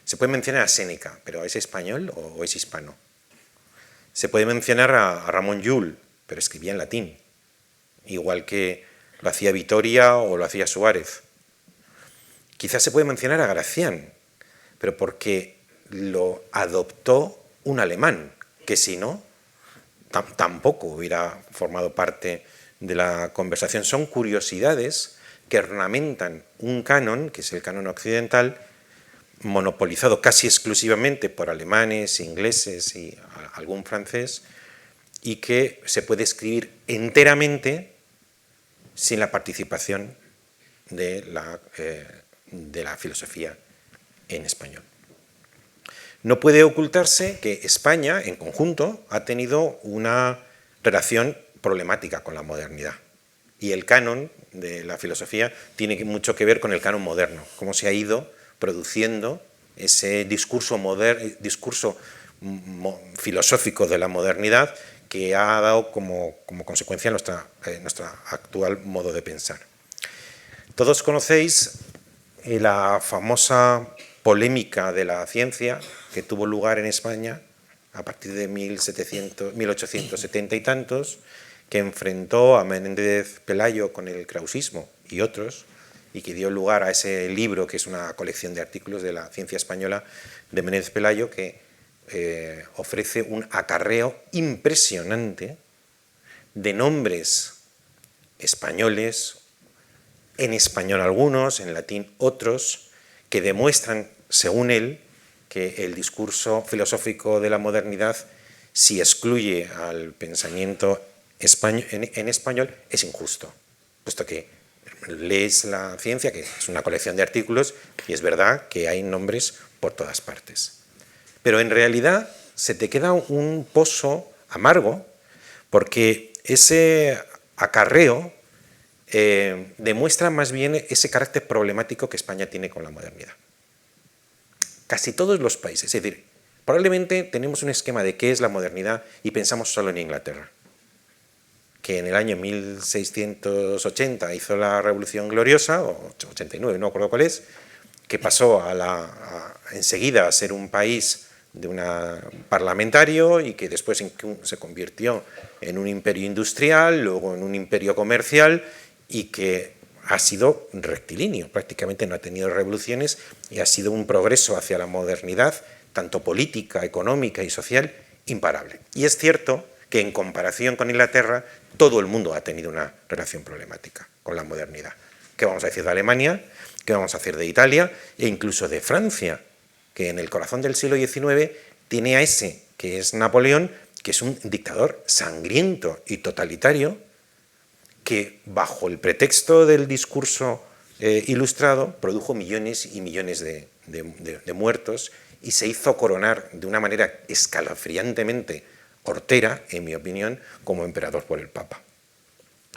Speaker 4: Se puede mencionar a Séneca, pero ¿es español o es hispano? Se puede mencionar a Ramón Llull, pero escribía en latín, igual que lo hacía Vitoria o lo hacía Suárez. Quizás se puede mencionar a Gracián, pero porque lo adoptó un alemán, que si no, tampoco hubiera formado parte de la conversación. Son curiosidades que ornamentan un canon, que es el canon occidental, monopolizado casi exclusivamente por alemanes, ingleses y algún francés, y que se puede escribir enteramente sin la participación de la filosofía en español. No puede ocultarse que España, en conjunto, ha tenido una relación problemática con la modernidad. Y el canon de la filosofía tiene mucho que ver con el canon moderno, cómo se ha ido produciendo ese discurso filosófico de la modernidad que ha dado como consecuencia nuestro actual modo de pensar. Todos conocéis la famosa polémica de la ciencia que tuvo lugar en España a partir de 1870 y tantos, que enfrentó a Menéndez Pelayo con el krausismo y otros, y que dio lugar a ese libro, que es una colección de artículos de la ciencia española de Menéndez Pelayo, que ofrece un acarreo impresionante de nombres españoles, en español algunos, en latín otros, que demuestran, según él, que el discurso filosófico de la modernidad, si excluye al pensamiento en español, es injusto, puesto que lees la ciencia, que es una colección de artículos, y es verdad que hay nombres por todas partes. Pero en realidad se te queda un pozo amargo, porque ese acarreo demuestra más bien ese carácter problemático que España tiene con la modernidad. Casi todos los países, es decir, probablemente tenemos un esquema de qué es la modernidad y pensamos solo en Inglaterra, que en el año 1680 hizo la Revolución Gloriosa, o 89, no me acuerdo cuál es, que pasó enseguida a ser un país de parlamentario y que después se convirtió en un imperio industrial, luego en un imperio comercial y que ha sido rectilíneo, prácticamente no ha tenido revoluciones y ha sido un progreso hacia la modernidad, tanto política, económica y social, imparable. Y es cierto que en comparación con Inglaterra, todo el mundo ha tenido una relación problemática con la modernidad. ¿Qué vamos a decir de Alemania? ¿Qué vamos a decir de Italia? E incluso de Francia, que en el corazón del siglo XIX tiene a ese, que es Napoleón, que es un dictador sangriento y totalitario, que bajo el pretexto del discurso ilustrado produjo millones y millones de muertos y se hizo coronar de una manera escalofriantemente hortera, en mi opinión, como emperador por el Papa.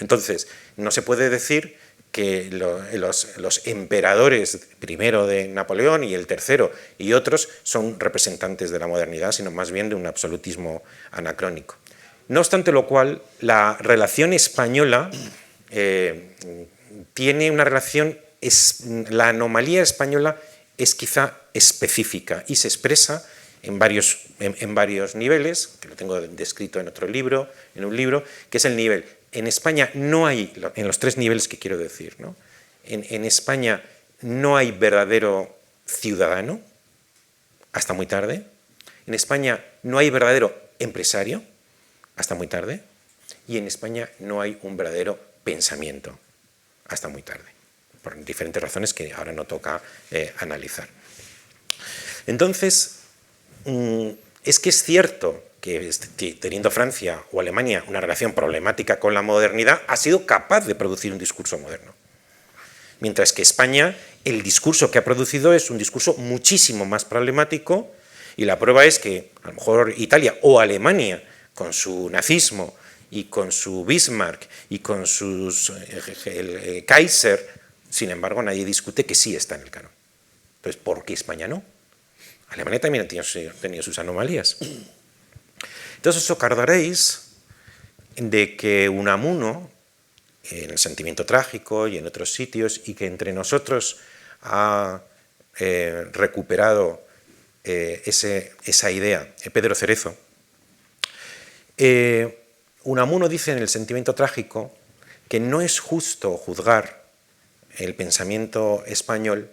Speaker 4: Entonces, no se puede decir que los emperadores, primero de Napoleón y el tercero y otros, son representantes de la modernidad, sino más bien de un absolutismo anacrónico. No obstante lo cual, la relación española tiene una relación, la anomalía española es quizá específica y se expresa en varios niveles, que lo tengo descrito en otro libro, en un libro, que es el nivel. En España no hay, en los tres niveles que quiero decir, ¿no? En España no hay verdadero ciudadano, hasta muy tarde. En España no hay verdadero empresario, hasta muy tarde. Y en España no hay un verdadero pensamiento, hasta muy tarde, por diferentes razones que ahora no toca analizar. Entonces, es que es cierto que teniendo Francia o Alemania una relación problemática con la modernidad, ha sido capaz de producir un discurso moderno. Mientras que España, el discurso que ha producido es un discurso muchísimo más problemático, y la prueba es que a lo mejor Italia o Alemania, con su nazismo y con su Bismarck y con sus Kaiser, sin embargo nadie discute que sí está en el canon. Entonces, ¿por qué España no? Alemania también ha tenido sus anomalías. Entonces os acordaréis de que Unamuno, en El sentimiento trágico y en otros sitios, y que entre nosotros ha recuperado esa idea, Pedro Cerezo, Unamuno dice en El sentimiento trágico que no es justo juzgar el pensamiento español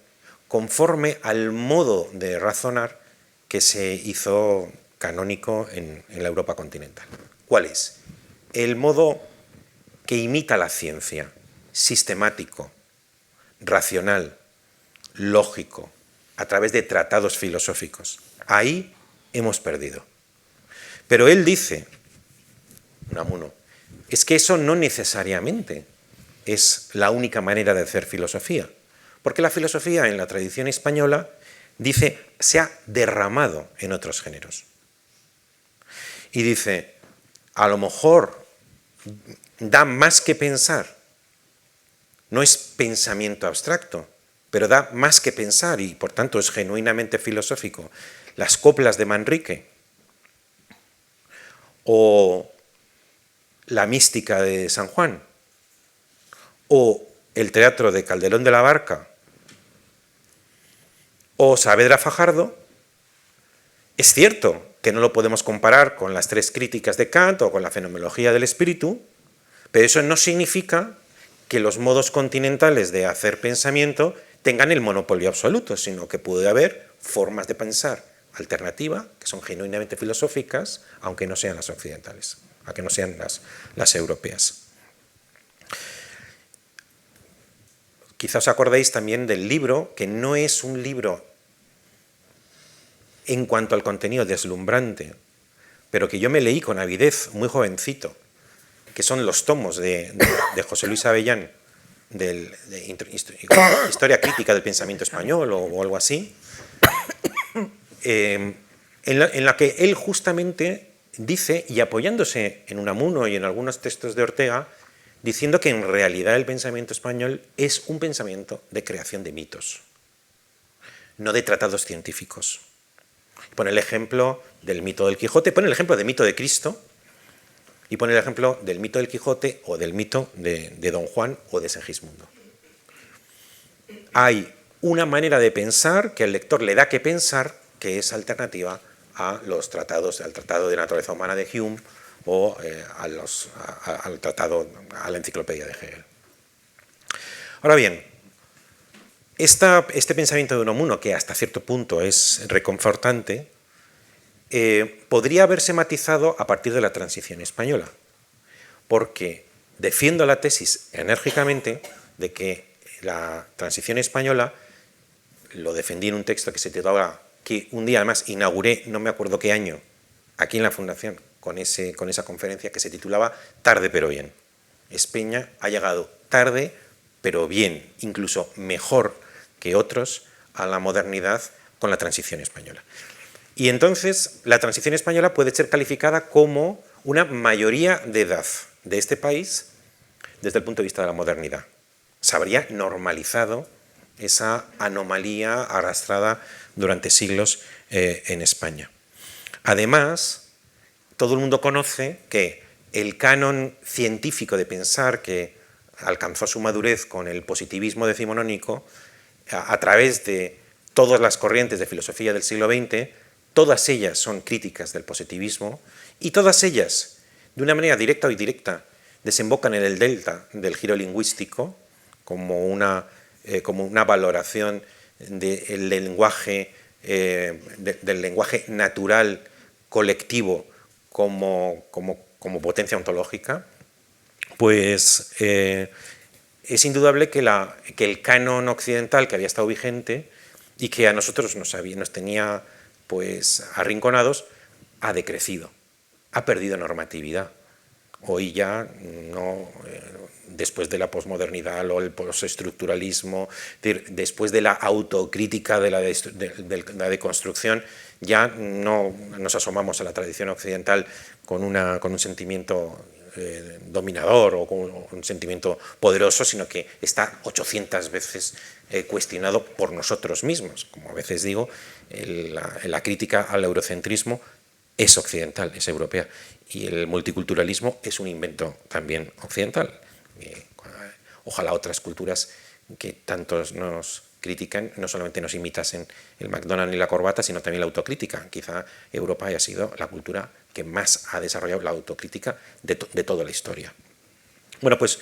Speaker 4: conforme al modo de razonar que se hizo canónico en la Europa continental. ¿Cuál es? El modo que imita la ciencia, sistemático, racional, lógico, a través de tratados filosóficos. Ahí hemos perdido. Pero él dice, Unamuno, es que eso no necesariamente es la única manera de hacer filosofía, porque la filosofía en la tradición española, dice, se ha derramado en otros géneros. Y dice, a lo mejor da más que pensar, no es pensamiento abstracto, pero da más que pensar y por tanto es genuinamente filosófico. Las coplas de Manrique o la mística de San Juan o el teatro de Calderón de la Barca O Saavedra Fajardo, es cierto que no lo podemos comparar con las tres críticas de Kant o con la fenomenología del espíritu, pero eso no significa que los modos continentales de hacer pensamiento tengan el monopolio absoluto, sino que puede haber formas de pensar alternativa, que son genuinamente filosóficas, aunque no sean las occidentales, aunque no sean las europeas. Quizá os acordéis también del libro, que no es un libro en cuanto al contenido deslumbrante, pero que yo me leí con avidez muy jovencito, que son los tomos de José Luis Avellán, de Historia Crítica del Pensamiento Español o algo así, en la que él justamente dice, y apoyándose en Unamuno y en algunos textos de Ortega, diciendo que en realidad el pensamiento español es un pensamiento de creación de mitos, no de tratados científicos. Pone el ejemplo del mito del Quijote, pone el ejemplo del mito de Cristo, y pone el ejemplo del mito del Quijote o del mito de Don Juan o de Segismundo. Hay una manera de pensar que al lector le da que pensar, que es alternativa a los tratados, al Tratado de Naturaleza Humana de Hume o al tratado, a la enciclopedia de Hegel. Ahora bien, este pensamiento de Unamuno, que hasta cierto punto es reconfortante, podría haberse matizado a partir de la transición española, porque defiendo la tesis enérgicamente de que la transición española, lo defendí en un texto que se titulaba, que un día además inauguré, no me acuerdo qué año, aquí en la Fundación, con esa conferencia que se titulaba Tarde pero bien. España ha llegado tarde pero bien, incluso mejor que otros, a la modernidad con la transición española. Y entonces la transición española puede ser calificada como una mayoría de edad de este país desde el punto de vista de la modernidad. Se habría normalizado esa anomalía arrastrada durante siglos en España. Además, todo el mundo conoce que el canon científico de pensar que alcanzó su madurez con el positivismo decimonónico, a través de todas las corrientes de filosofía del siglo XX, todas ellas son críticas del positivismo y todas ellas, de una manera directa o indirecta, desembocan en el delta del giro lingüístico como una valoración del lenguaje natural colectivo como potencia ontológica. Pues es indudable que el canon occidental que había estado vigente y que a nosotros nos tenía pues arrinconados, ha decrecido, ha perdido normatividad. Hoy ya no, después de la posmodernidad o el postestructuralismo, después de la autocrítica de la deconstrucción, ya no nos asomamos a la tradición occidental con un sentimiento dominador o con un sentimiento poderoso, sino que está 800 veces cuestionado por nosotros mismos. Como a veces digo, la crítica al eurocentrismo es occidental, es europea, y el multiculturalismo es un invento también occidental. Ojalá otras culturas que tantos nos critican no solamente nos imitasen el McDonald's y la corbata, sino también la autocrítica. Quizá Europa haya sido la cultura que más ha desarrollado la autocrítica de toda la historia. Bueno, pues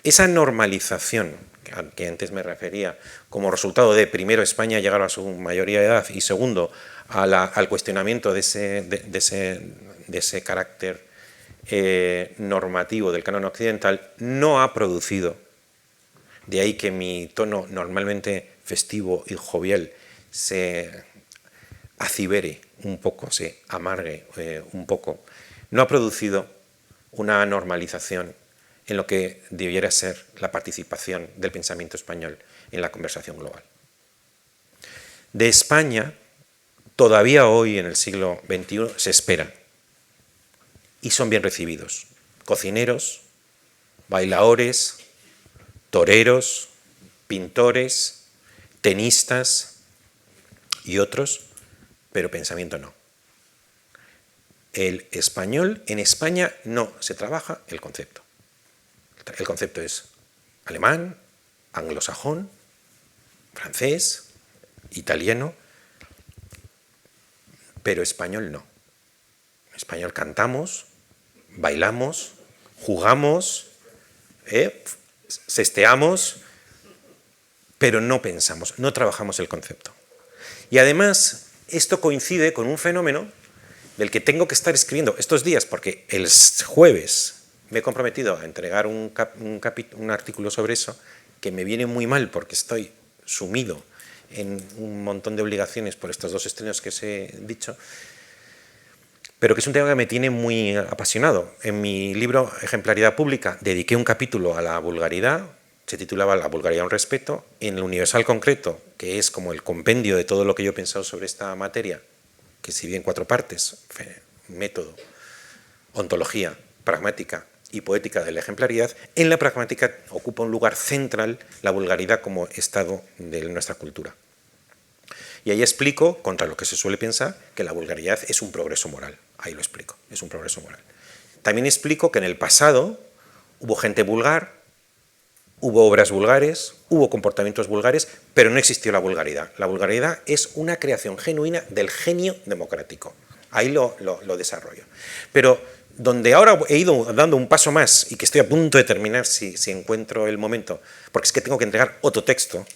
Speaker 4: esa normalización a que antes me refería, como resultado de, primero, España llegar a su mayoría de edad y, segundo, al cuestionamiento de ese carácter normativo del canon occidental, no ha producido, de ahí que mi tono normalmente festivo y jovial se acibere un poco, se amargue un poco, no ha producido una normalización en lo que debiera ser la participación del pensamiento español en la conversación global. De España, todavía hoy en el siglo XXI, se espera, y son bien recibidos, cocineros, bailaores, toreros, pintores, tenistas y otros, pero pensamiento no. El español, en España no se trabaja el concepto. El concepto es alemán, anglosajón, francés, italiano, pero español no. En español cantamos, bailamos, jugamos, sesteamos, pero no pensamos, no trabajamos el concepto. Y además, esto coincide con un fenómeno del que tengo que estar escribiendo estos días, porque el jueves me he comprometido a entregar un artículo sobre eso, que me viene muy mal porque estoy sumido en un montón de obligaciones por estos dos estrenos que os he dicho, pero que es un tema que me tiene muy apasionado. En mi libro Ejemplaridad Pública dediqué un capítulo a la vulgaridad, se titulaba La vulgaridad un respeto. En el Universal concreto, que es como el compendio de todo lo que yo he pensado sobre esta materia, que se divide en 4 partes: método, ontología, pragmática y poética de la ejemplaridad. En la pragmática ocupa un lugar central la vulgaridad como estado de nuestra cultura. Y ahí explico, contra lo que se suele pensar, que la vulgaridad es un progreso moral. Ahí lo explico, es un progreso moral. También explico que en el pasado hubo gente vulgar, hubo obras vulgares, hubo comportamientos vulgares, pero no existió la vulgaridad. La vulgaridad es una creación genuina del genio democrático. Ahí lo desarrollo. Pero donde ahora he ido dando un paso más y que estoy a punto de terminar si encuentro el momento, porque es que tengo que entregar otro texto,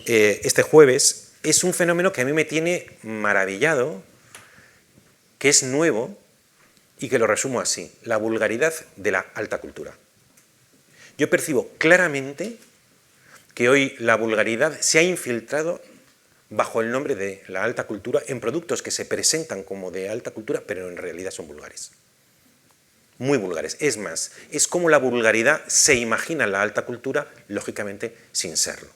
Speaker 4: este jueves, es un fenómeno que a mí me tiene maravillado, que es nuevo y que lo resumo así: la vulgaridad de la alta cultura. Yo percibo claramente que hoy la vulgaridad se ha infiltrado bajo el nombre de la alta cultura en productos que se presentan como de alta cultura, pero en realidad son vulgares. Muy vulgares. Es más, es como la vulgaridad se imagina la alta cultura, lógicamente sin serlo.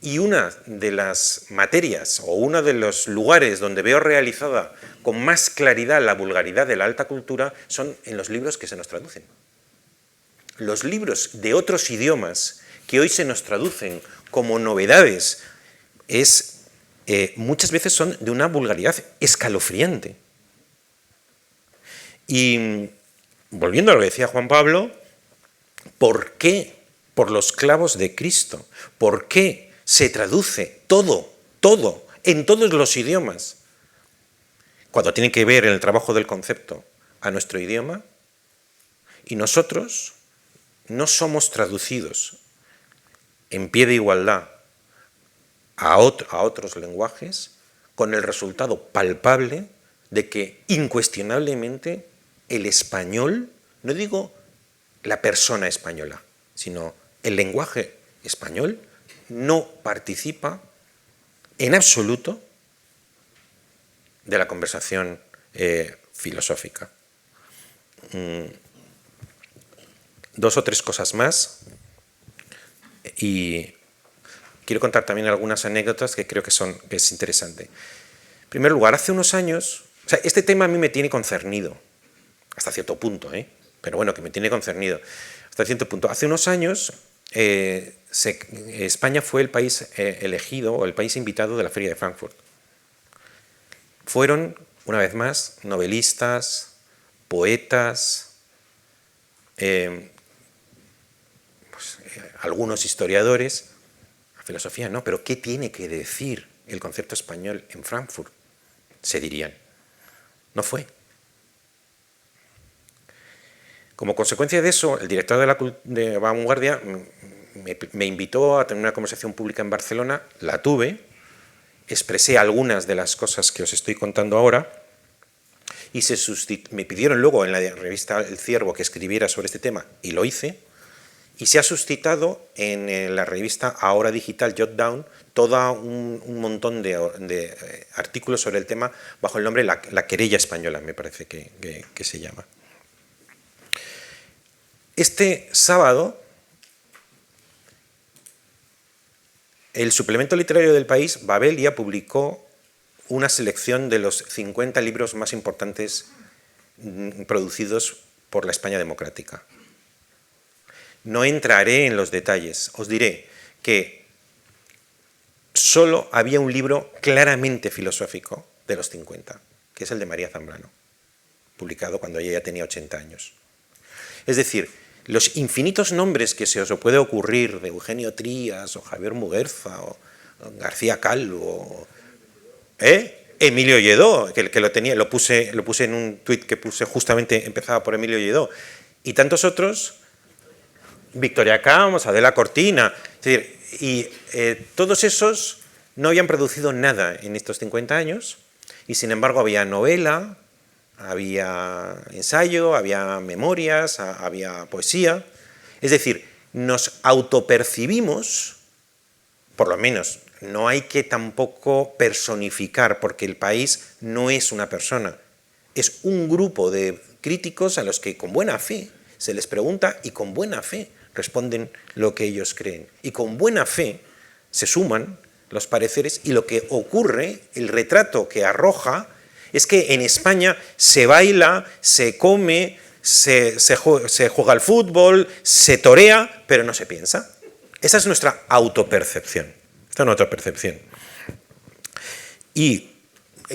Speaker 4: Y una de las materias o uno de los lugares donde veo realizada con más claridad la vulgaridad de la alta cultura son en los libros que se nos traducen. Los libros de otros idiomas que hoy se nos traducen como novedades muchas veces son de una vulgaridad escalofriante. Y volviendo a lo que decía Juan Pablo, ¿por qué por los clavos de Cristo? ¿Por qué se traduce todo, en todos los idiomas, cuando tiene que ver el trabajo del concepto a nuestro idioma? Y nosotros no somos traducidos en pie de igualdad a otros lenguajes, con el resultado palpable de que incuestionablemente el español, no digo la persona española, sino el lenguaje español, no participa en absoluto de la conversación filosófica. 2 o 3 cosas más, y quiero contar también algunas anécdotas que creo que es interesante. En primer lugar, hace unos años, este tema a mí me tiene concernido, hasta cierto punto, pero bueno, que me tiene concernido hasta cierto punto. Hace unos años España fue el país elegido o el país invitado de la Feria de Frankfurt. Fueron, una vez más, novelistas, poetas, algunos historiadores. La filosofía no, pero ¿qué tiene que decir el concepto español en Frankfurt? Se dirían. No fue. Como consecuencia de eso, el director de Vanguardia me invitó a tener una conversación pública en Barcelona, la tuve, expresé algunas de las cosas que os estoy contando ahora, y me pidieron luego en la revista El Ciervo que escribiera sobre este tema, y lo hice, y se ha suscitado en la revista Ahora Digital Jotdown todo un montón de artículos sobre el tema bajo el nombre La querella española, me parece que se llama. Este sábado, el suplemento literario del País, Babelia, publicó una selección de los 50 libros más importantes producidos por la España democrática. No entraré en los detalles, os diré que solo había un libro claramente filosófico de los 50, que es el de María Zambrano, publicado cuando ella ya tenía 80 años. Es decir, los infinitos nombres que se os puede ocurrir de Eugenio Trías o Javier Muguerza García Calvo, Emilio Lledó, que lo tenía, lo puse en un tuit que puse justamente, empezaba por Emilio Lledó, y tantos otros, Victoria Camps, Adela Cortina, es decir, y todos esos no habían producido nada en estos 50 años, y sin embargo había novela, había ensayo, había memorias, había poesía. Es decir, nos autopercibimos, por lo menos, no hay que tampoco personificar, porque el país no es una persona, es un grupo de críticos a los que con buena fe se les pregunta y con buena fe responden lo que ellos creen. Y con buena fe se suman los pareceres y lo que ocurre, el retrato que arroja, es que en España se baila, se come, se juega al fútbol, se torea, pero no se piensa. Esa es nuestra autopercepción. Esta es nuestra percepción. Y,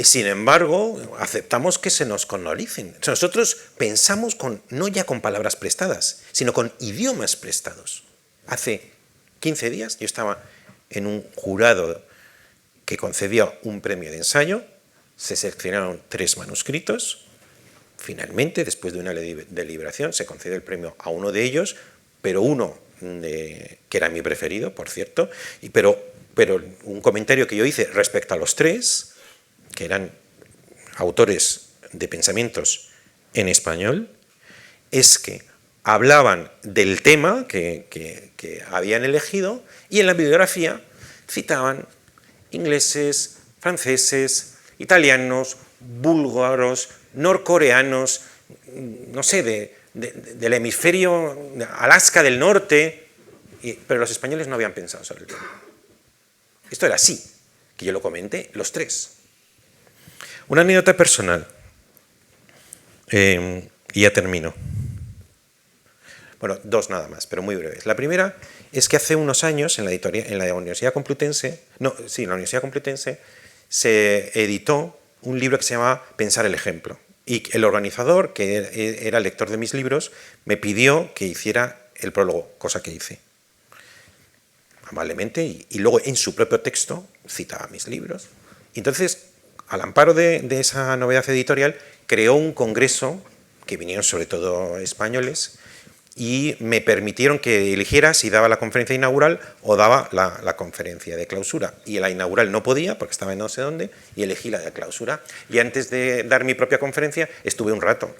Speaker 4: sin embargo, aceptamos que se nos coloricen. O sea, nosotros pensamos no ya con palabras prestadas, sino con idiomas prestados. Hace 15 días yo estaba en un jurado que concedía un premio de ensayo, se seleccionaron 3 manuscritos, finalmente, después de una deliberación, se concedió el premio a uno de ellos, pero uno que era mi preferido, por cierto, pero un comentario que yo hice respecto a los 3, que eran autores de pensamientos en español, es que hablaban del tema que habían elegido y en la bibliografía citaban ingleses, franceses, italianos, búlgaros, norcoreanos, no sé, del hemisferio, de Alaska del norte, pero los españoles no habían pensado sobre el tema. Esto era así, que yo lo comenté, los 3. Una anécdota personal, y ya termino. Bueno, 2 nada más, pero muy breves. La primera es que hace unos años en la Universidad Complutense, en la Universidad Complutense se editó un libro que se llama Pensar el ejemplo. Y el organizador, que era lector de mis libros, me pidió que hiciera el prólogo, cosa que hice amablemente, y luego en su propio texto citaba mis libros. Y entonces, al amparo de esa novedad editorial, creó un congreso, que vinieron sobre todo españoles, y me permitieron que eligiera si daba la conferencia inaugural o daba la conferencia de clausura. Y la inaugural no podía, porque estaba en no sé dónde, y elegí la de clausura. Y antes de dar mi propia conferencia, estuve un rato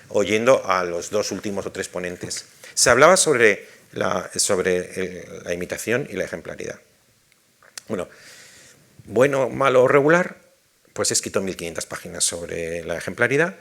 Speaker 4: oyendo a los 2 últimos o 3 ponentes. Se hablaba sobre la imitación y la ejemplaridad. Bueno, malo o regular, pues he escrito 1500 páginas sobre la ejemplaridad,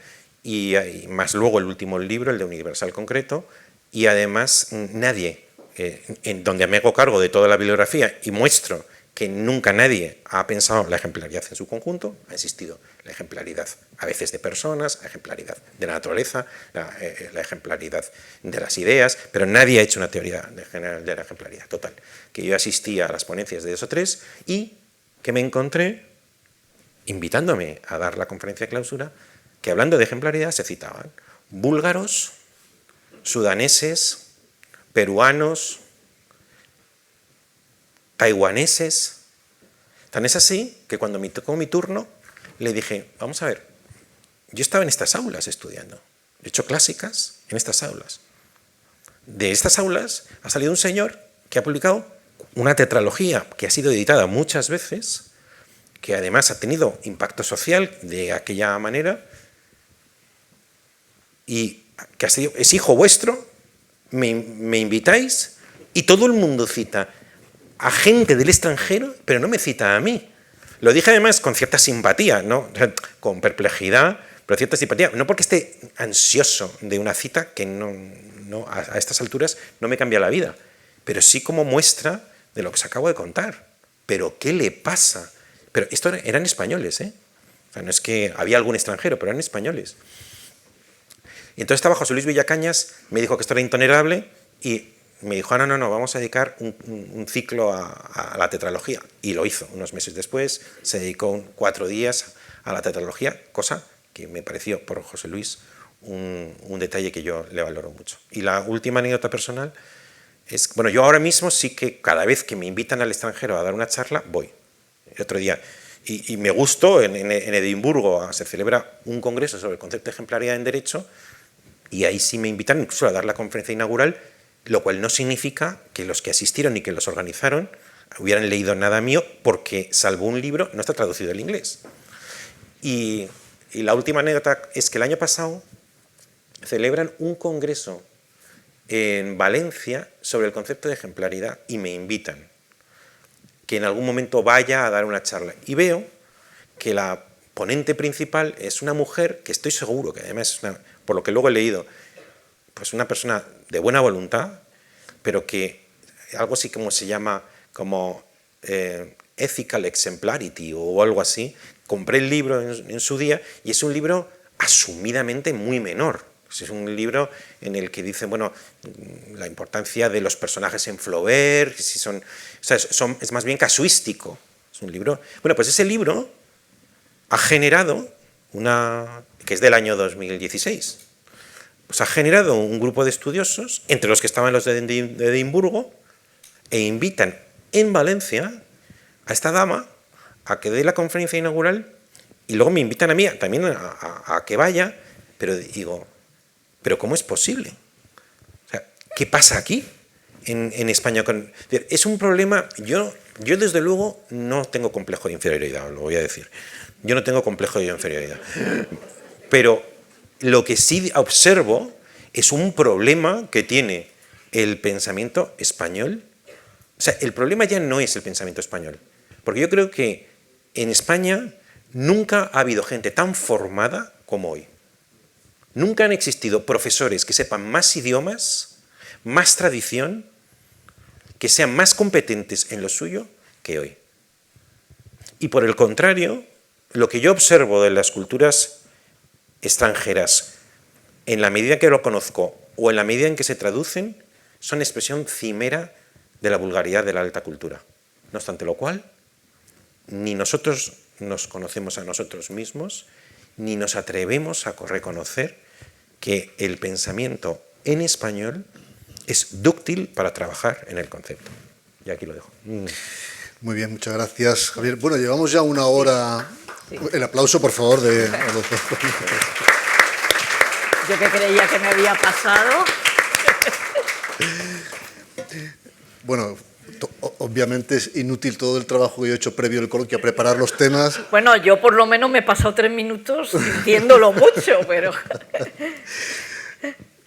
Speaker 4: y más luego el último libro, el de Universal Concreto, y además nadie, en donde me hago cargo de toda la bibliografía y muestro que nunca nadie ha pensado la ejemplaridad en su conjunto, ha existido la ejemplaridad a veces de personas, la ejemplaridad de la naturaleza, la ejemplaridad de las ideas, pero nadie ha hecho una teoría general de la ejemplaridad. Total, que yo asistía a las ponencias de 2 o 3 y que me encontré, invitándome a dar la conferencia de clausura, que hablando de ejemplaridad se citaban búlgaros, sudaneses, peruanos, taiwaneses. Tan es así que cuando me tocó mi turno le dije, vamos a ver, yo estaba en estas aulas estudiando, he hecho clásicas en estas aulas. De estas aulas ha salido un señor que ha publicado una tetralogía que ha sido editada muchas veces, que además ha tenido impacto social de aquella manera, y que es hijo vuestro, me invitáis, y todo el mundo cita a gente del extranjero, pero no me cita a mí. Lo dije además con cierta simpatía, ¿no? Con perplejidad, pero cierta simpatía, no porque esté ansioso de una cita que a estas alturas no me cambia la vida, pero sí como muestra de lo que os acabo de contar. ¿Pero qué le pasa? Pero esto eran españoles, ¿eh? O sea, no es que había algún extranjero, pero eran españoles. Y entonces estaba José Luis Villacañas, me dijo que esto era intolerable y me dijo, no, vamos a dedicar un ciclo a la tetralogía. Y lo hizo. Unos meses después se dedicó 4 días a la tetralogía, cosa que me pareció por José Luis un detalle que yo le valoro mucho. Y la última anécdota personal Bueno, yo ahora mismo sí que cada vez que me invitan al extranjero a dar una charla, voy. El otro día. Y me gustó, en Edimburgo se celebra un congreso sobre el concepto de ejemplaridad en derecho, y ahí sí me invitan incluso a dar la conferencia inaugural, lo cual no significa que los que asistieron y que los organizaron hubieran leído nada mío, porque salvo un libro no está traducido al inglés. Y la última anécdota es que el año pasado celebran un congreso en Valencia sobre el concepto de ejemplaridad y me invitan que en algún momento vaya a dar una charla. Y veo que la ponente principal es una mujer que estoy seguro que además es por lo que luego he leído, pues una persona de buena voluntad, pero que algo así como se llama como ethical exemplarity o algo así. Compré el libro en su día y es un libro asumidamente muy menor. Es un libro en el que dice, bueno, la importancia de los personajes en Flaubert, si son, o sea, es más bien casuístico. Es un libro. Bueno, pues ese libro ha generado que es del año 2016, pues ha generado un grupo de estudiosos, entre los que estaban los de Edimburgo, e invitan en Valencia a esta dama a que dé la conferencia inaugural y luego me invitan a mí también a que vaya, pero digo, ¿pero cómo es posible? O sea, ¿qué pasa aquí en España? Es un problema, yo desde luego no tengo complejo de inferioridad, lo voy a decir. Yo no tengo complejo de inferioridad. Pero lo que sí observo es un problema que tiene el pensamiento español. O sea, el problema ya no es el pensamiento español. Porque yo creo que en España nunca ha habido gente tan formada como hoy. Nunca han existido profesores que sepan más idiomas, más tradición, que sean más competentes en lo suyo que hoy. Y por el contrario, lo que yo observo de las culturas extranjeras, en la medida que lo conozco o en la medida en que se traducen, son expresión cimera de la vulgaridad de la alta cultura. No obstante lo cual, ni nosotros nos conocemos a nosotros mismos, ni nos atrevemos a reconocer que el pensamiento en español es dúctil para trabajar en el concepto. Y aquí lo dejo.
Speaker 2: Muy bien, muchas gracias, Javier. Bueno, llevamos ya una hora. Sí. El aplauso, por favor, de a los dos.
Speaker 3: Yo que creía que me había pasado.
Speaker 2: Bueno, obviamente es inútil todo el trabajo que yo he hecho previo al coloquio a preparar los temas.
Speaker 3: Bueno, yo por lo menos me he pasado 3 minutos sintiéndolo mucho, pero...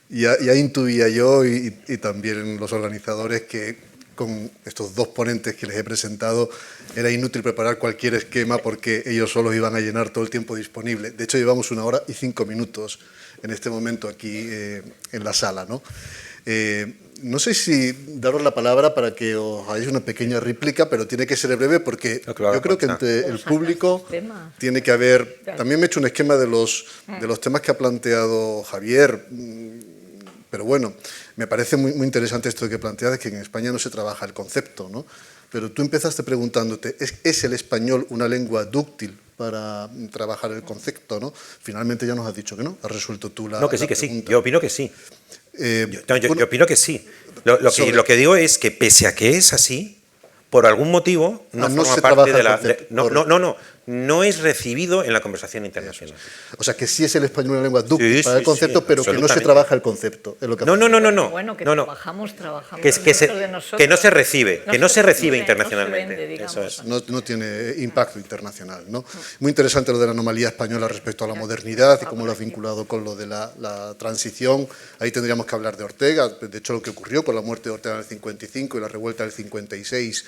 Speaker 2: Ya intuía yo y también los organizadores que con estos dos ponentes que les he presentado era inútil preparar cualquier esquema porque ellos solos iban a llenar todo el tiempo disponible. De hecho, llevamos 1 hora y 5 minutos en este momento aquí en la sala, ¿no? No sé si daros la palabra para que os hagáis una pequeña réplica, pero tiene que ser breve porque yo creo que entre el público tiene que haber... También me he hecho un esquema de los temas que ha planteado Javier, pero bueno, me parece muy interesante esto que planteas, que en España no se trabaja el concepto, ¿no? Pero tú empezaste preguntándote, ¿es el español una lengua dúctil para trabajar el concepto, ¿no? Finalmente ya nos has dicho que no, has resuelto tú la
Speaker 4: que sí,
Speaker 2: pregunta.
Speaker 4: Que sí, yo opino que sí. Yo opino que sí. Lo que digo es que pese a que es así, por algún motivo no forma parte de la... No es recibido en la conversación internacional.
Speaker 2: O sea, que sí es el español una lengua dúctil para el concepto, pero que no se trabaja el concepto. Es lo que
Speaker 4: no.
Speaker 3: Bueno, que trabajamos
Speaker 4: que no se recibe, internacionalmente.
Speaker 3: Se vende,
Speaker 4: eso es.
Speaker 2: No tiene impacto internacional, ¿no? Muy interesante lo de la anomalía española respecto a la modernidad y cómo lo has vinculado con lo de la transición. Ahí tendríamos que hablar de Ortega. De hecho, lo que ocurrió con la muerte de Ortega en el 55 y la revuelta del 56,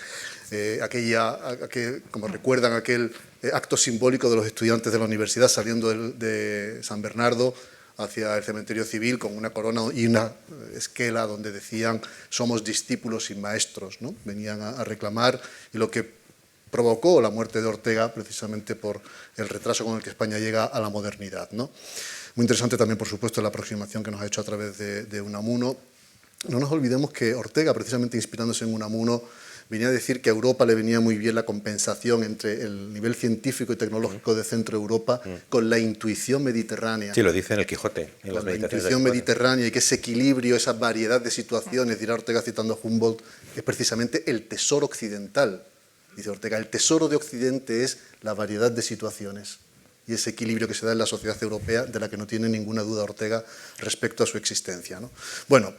Speaker 2: como recuerdan, aquel acto simbólico de los estudiantes de la universidad saliendo de San Bernardo hacia el cementerio civil con una corona y una esquela donde decían somos discípulos sin maestros, ¿no? Venían a reclamar, y lo que provocó la muerte de Ortega precisamente por el retraso con el que España llega a la modernidad, ¿no? Muy interesante también, por supuesto, la aproximación que nos ha hecho a través de Unamuno. No nos olvidemos que Ortega, precisamente inspirándose en Unamuno, venía a decir que a Europa le venía muy bien la compensación entre el nivel científico y tecnológico de Centro Europa con la intuición mediterránea.
Speaker 4: Sí, lo dice en el Quijote, en las
Speaker 2: Con la
Speaker 4: meditaciones del
Speaker 2: intuición
Speaker 4: Quijote.
Speaker 2: mediterránea y que ese equilibrio, esa variedad de situaciones, dirá Ortega citando a Humboldt, es precisamente el tesoro occidental. Dice Ortega, el tesoro de Occidente es la variedad de situaciones y ese equilibrio que se da en la sociedad europea, de la que no tiene ninguna duda Ortega respecto a su existencia, ¿no? Bueno,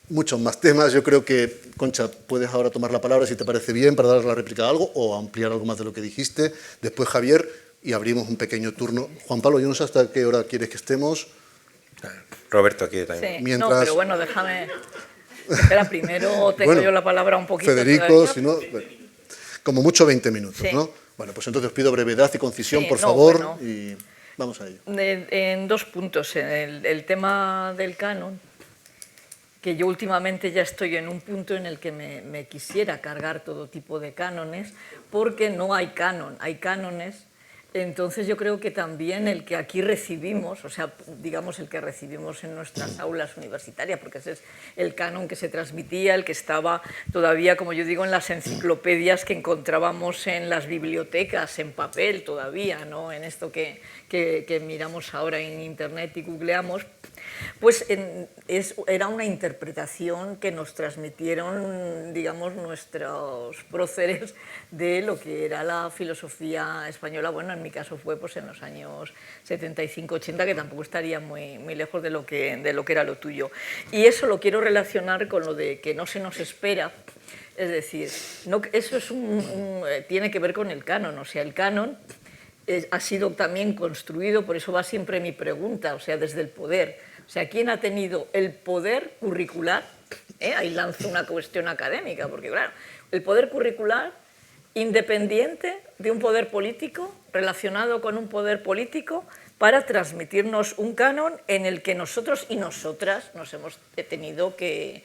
Speaker 2: muchos más temas. Yo creo que, Concha, puedes ahora tomar la palabra, si te parece bien, para dar la réplica a algo o ampliar algo más de lo que dijiste. Después Javier, y abrimos un pequeño turno. Juan Pablo, yo no sé hasta qué hora quieres que estemos.
Speaker 4: Roberto quiere también.
Speaker 3: Sí,
Speaker 2: Mientras-
Speaker 3: no, pero bueno, déjame... Espera, primero tengo
Speaker 2: Bueno,
Speaker 3: yo la palabra un poquito.
Speaker 2: Federico,
Speaker 3: todavía.
Speaker 2: si no, bueno, como mucho 20 minutos,
Speaker 3: Sí.
Speaker 2: ¿no? Bueno, pues entonces os pido brevedad y concisión,
Speaker 3: Sí,
Speaker 2: por
Speaker 3: no,
Speaker 2: favor,
Speaker 3: bueno.
Speaker 2: y vamos a ello.
Speaker 3: En dos puntos. En el tema del canon, que yo últimamente ya estoy en un punto en el que me quisiera cargar todo tipo de cánones, porque no hay canon, hay cánones. Entonces yo creo que también el que aquí recibimos, o sea, digamos el que recibimos en nuestras aulas universitarias, porque ese es el canon que se transmitía, el que estaba todavía, como yo digo, en las enciclopedias que encontrábamos en las bibliotecas, en papel todavía, ¿no? En esto que miramos ahora en internet y googleamos, pues era una interpretación que nos transmitieron, digamos, nuestros próceres de lo que era la filosofía española. Bueno, en mi caso fue pues, en los años 75-80, que tampoco estaría muy lejos de lo que era lo tuyo. Y eso lo quiero relacionar con lo de que no se nos espera. Es decir, no, eso es tiene que ver con el canon. O sea, el canon ha sido también construido, por eso va siempre mi pregunta, o sea, desde el poder. O sea, ¿quién ha tenido el poder curricular? Ahí lanzo una cuestión académica, porque claro, el poder curricular independiente de un poder político, relacionado con un poder político, para transmitirnos un canon en el que nosotros y nosotras nos hemos tenido que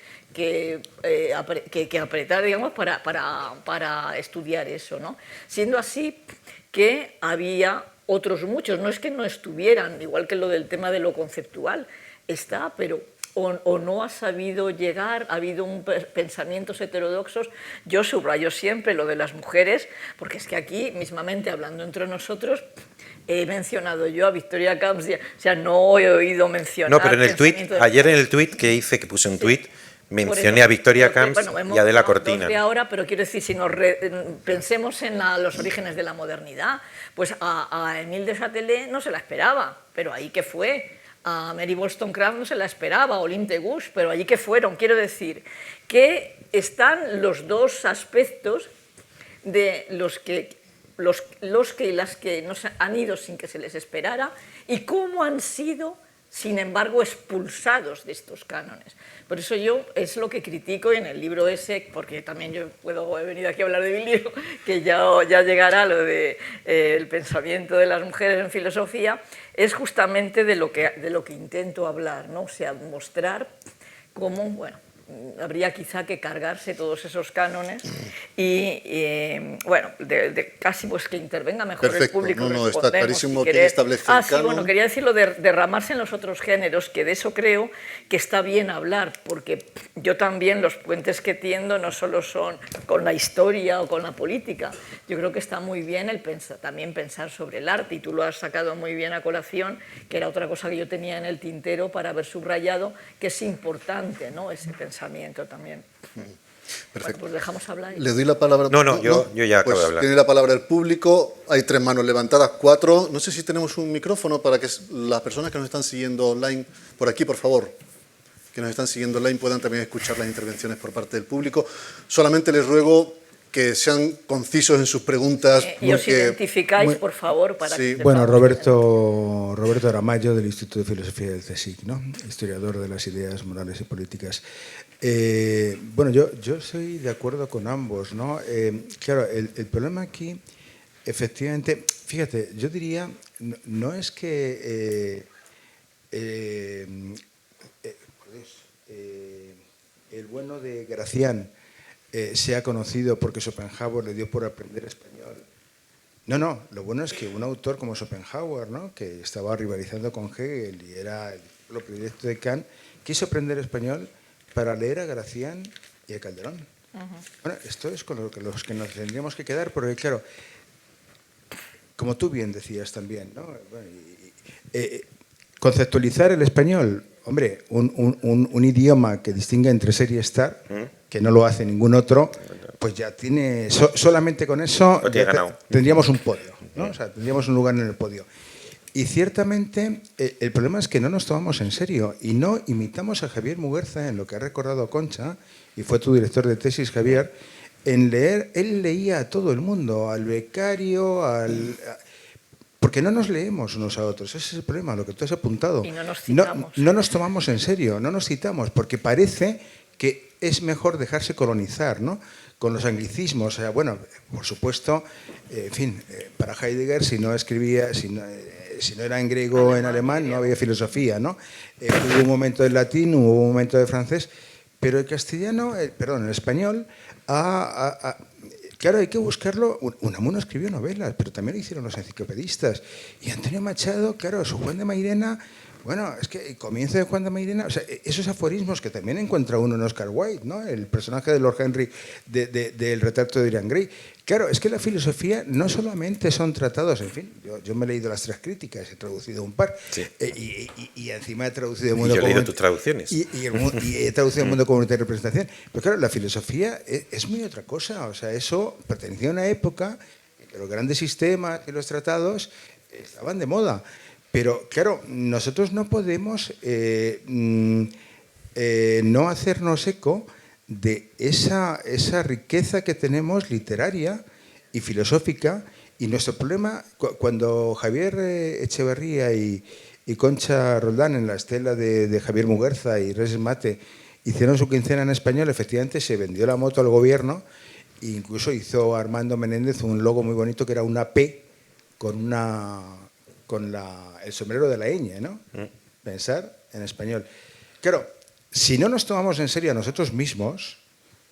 Speaker 3: apretar, digamos, para estudiar eso, ¿no? Siendo así que había otros muchos, no es que no estuvieran, igual que lo del tema de lo conceptual, está, pero o no ha sabido llegar, ha habido pensamientos heterodoxos. Yo subrayo siempre lo de las mujeres, porque es que aquí, mismamente hablando entre nosotros, he mencionado yo a Victoria Camps, o sea, no he oído mencionar...
Speaker 4: No, pero en el tuit, ayer en el tuit que hice, que puse un tuit, mencioné a Victoria Camps y a Adela Cortina.
Speaker 3: De ahora, pero quiero decir, si pensemos en los orígenes de la modernidad, pues a Émile de Châtelet no se la esperaba, pero ahí que fue. A Mary Wollstonecraft no se la esperaba, a Olympe de Gouges, pero allí que fueron. Quiero decir que están los dos aspectos de los que y las que nos han ido sin que se les esperara y cómo han sido, sin embargo, expulsados de estos cánones. Por eso yo es lo que critico en el libro ese, porque también yo he venido aquí a hablar de mi libro, que ya llegará lo de el pensamiento de las mujeres en filosofía, es justamente de lo que intento hablar, ¿no? O sea, mostrar cómo, bueno, habría quizá que cargarse todos esos cánones y bueno, casi pues que intervenga mejor.
Speaker 2: Perfecto.
Speaker 3: El público.
Speaker 2: No, está clarísimo
Speaker 3: si
Speaker 2: quién establece el
Speaker 3: sí,
Speaker 2: canon.
Speaker 3: bueno, quería decirlo de derramarse en los otros géneros, que de eso creo que está bien hablar, porque yo también los puentes que tiendo no solo son con la historia o con la política, yo creo que está muy bien también pensar sobre el arte, y tú lo has sacado muy bien a colación, que era otra cosa que yo tenía en el tintero para haber subrayado, que es importante, ¿no?, ese pensamiento también.
Speaker 2: Perfecto.
Speaker 3: Bueno, pues dejamos hablar.
Speaker 2: Le doy la palabra.
Speaker 4: No, yo ya acabo de hablar.
Speaker 2: Tiene la palabra el público. Hay 3 manos levantadas, 4. No sé si tenemos un micrófono para que las personas que nos están siguiendo online, por aquí, por favor, que nos están siguiendo online, puedan también escuchar las intervenciones por parte del público. Solamente les ruego que sean concisos en sus preguntas.
Speaker 3: Y os identificáis, por favor, para
Speaker 2: sí.
Speaker 3: que
Speaker 5: Bueno,
Speaker 3: sepamos.
Speaker 5: Roberto Aramayo, del Instituto de Filosofía del CSIC, ¿no? Historiador de las ideas morales y políticas. Bueno, yo estoy de acuerdo con ambos, ¿no? Claro, el problema aquí, efectivamente, fíjate, yo diría, no es que el bueno de Gracián sea conocido porque Schopenhauer le dio por aprender español. No, lo bueno es que un autor como Schopenhauer, ¿no?, que estaba rivalizando con Hegel y era el discípulo predilecto de Kant, quiso aprender español para leer a Gracián y a Calderón. Bueno, esto es con lo que los que nos tendríamos que quedar, porque claro, como tú bien decías también, ¿no? Bueno, conceptualizar el español, hombre, un idioma que distinga entre ser y estar, que no lo hace ningún otro, pues ya tiene, solamente con eso ya tendríamos un podio, ¿no? O sea, tendríamos un lugar en el podio. Y ciertamente el problema es que no nos tomamos en serio y no imitamos a Javier Muguerza en lo que ha recordado Concha, y fue tu director de tesis, Javier, en leer, él leía a todo el mundo, al becario, porque no nos leemos unos a otros, ese es el problema, lo que tú has apuntado.
Speaker 3: Y no nos citamos.
Speaker 5: No nos tomamos en serio, no nos citamos, porque parece que es mejor dejarse colonizar, ¿no? Con los anglicismos, o sea, bueno, por supuesto, en fin, para Heidegger, si no escribía, si no era en griego o en alemán, no había filosofía, ¿no? Hubo un momento de latín, hubo un momento de francés, pero el castellano, perdón, el español, claro, hay que buscarlo. Unamuno escribió novelas, pero también lo hicieron los enciclopedistas. Y Antonio Machado, claro, su Juan de Mairena, bueno, es que el comienzo de Juan de Mairena, o sea, esos aforismos que también encuentra uno en Oscar Wilde, ¿no? El personaje de Lord Henry del retrato de Dorian Gray. Claro, es que la filosofía no solamente son tratados, en fin, yo me he leído las 3 críticas, he traducido un par,
Speaker 4: sí.
Speaker 5: Y encima he traducido el mundo
Speaker 4: yo he leído tus traducciones.
Speaker 5: Y he traducido el mundo comunitario de representación. Pero claro, la filosofía es muy otra cosa, o sea, eso pertenecía a una época en que los grandes sistemas y los tratados estaban de moda. Pero claro, nosotros no podemos no hacernos eco de esa riqueza que tenemos literaria y filosófica. Y nuestro problema, cuando Javier Echeverría y Concha Roldán, en la estela de Javier Muguerza y Reyes Mate, hicieron su quincena en español, efectivamente se vendió la moto al gobierno e incluso hizo Armando Menéndez un logo muy bonito que era una P con el sombrero de la ñ, ¿no? Pensar en español. Claro, si no nos tomamos en serio a nosotros mismos,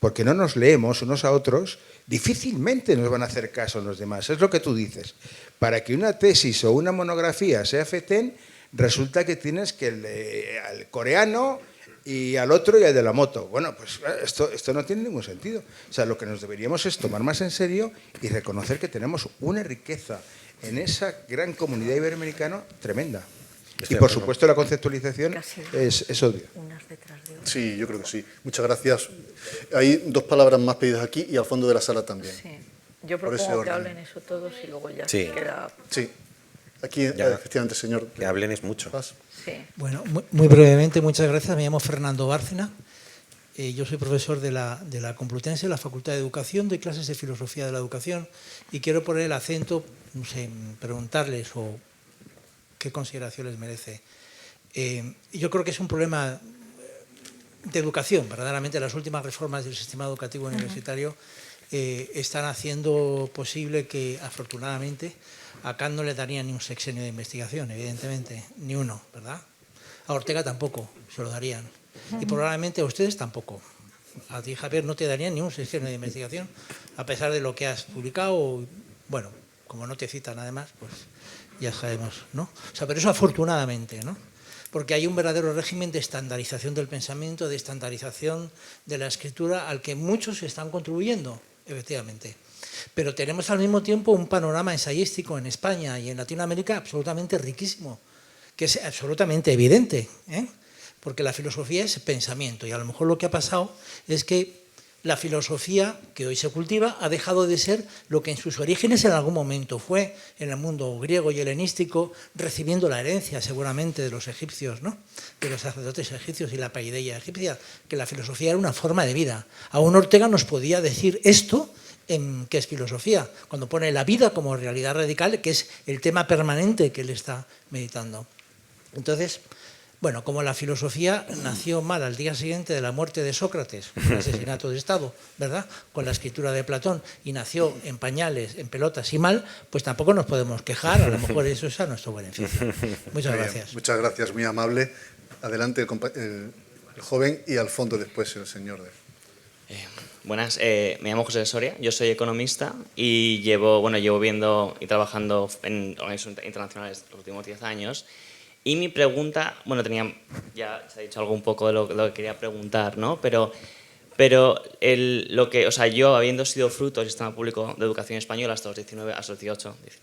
Speaker 5: porque no nos leemos unos a otros, difícilmente nos van a hacer caso los demás. Es lo que tú dices. Para que una tesis o una monografía sea FETEN, resulta que tienes que al coreano y al otro y al de la moto. Bueno, pues esto no tiene ningún sentido. O sea, lo que nos deberíamos es tomar más en serio y reconocer que tenemos una riqueza en esa gran comunidad iberoamericana tremenda. Y por supuesto la conceptualización es obvia.
Speaker 2: Sí, yo creo que sí. Muchas gracias. Hay 2 palabras más pedidas aquí y al fondo de la sala también.
Speaker 3: Sí. Yo propongo que hablen eso todos y luego ya
Speaker 4: sí.
Speaker 3: queda...
Speaker 2: Sí. Aquí, efectivamente, señor.
Speaker 4: Que hablen es mucho.
Speaker 3: Sí.
Speaker 6: Bueno, muy brevemente, muchas gracias. Me llamo Fernando Bárcena. Yo soy profesor de la Complutense, de la Facultad de Educación, doy clases de Filosofía de la Educación y quiero poner el acento, no sé, preguntarles o qué consideración les merece. Yo creo que es un problema de educación. Verdaderamente las últimas reformas del sistema educativo universitario están haciendo posible que, afortunadamente, a Kant no le darían ni un sexenio de investigación, evidentemente, ni uno, ¿verdad? A Ortega tampoco se lo darían. Y probablemente a ustedes tampoco. A ti, Javier, no te darían ni un sexenio de investigación, a pesar de lo que has publicado. Bueno, como no te citan además, pues ya sabemos, ¿no? O sea, pero eso afortunadamente, ¿no? Porque hay un verdadero régimen de estandarización del pensamiento, de estandarización de la escritura, al que muchos están contribuyendo, efectivamente. Pero tenemos al mismo tiempo un panorama ensayístico en España y en Latinoamérica absolutamente riquísimo, que es absolutamente evidente, ¿eh? Porque la filosofía es pensamiento y a lo mejor lo que ha pasado es que la filosofía que hoy se cultiva ha dejado de ser lo que en sus orígenes en algún momento fue en el mundo griego y helenístico, recibiendo la herencia seguramente de los egipcios, ¿no? De los sacerdotes egipcios y la paideia egipcia, que la filosofía era una forma de vida. Aún Ortega nos podía decir esto, que es filosofía, cuando pone la vida como realidad radical, que es el tema permanente que él está meditando. Entonces, bueno, como la filosofía nació mal al día siguiente de la muerte de Sócrates, un asesinato de Estado, ¿verdad?, con la escritura de Platón, y nació en pañales, en pelotas y mal, pues tampoco nos podemos quejar, a lo mejor eso es a nuestro beneficio. Muchas gracias.
Speaker 2: Muchas gracias, muy amable. Adelante el joven y al fondo después el señor.
Speaker 7: Buenas, me llamo José Soria, yo soy economista y llevo viendo y trabajando en organizaciones internacionales los últimos 10 años. Y mi pregunta, ya se ha dicho algo un poco de lo que quería preguntar, ¿no? Pero Pero yo, habiendo sido fruto del sistema público de educación española hasta los 19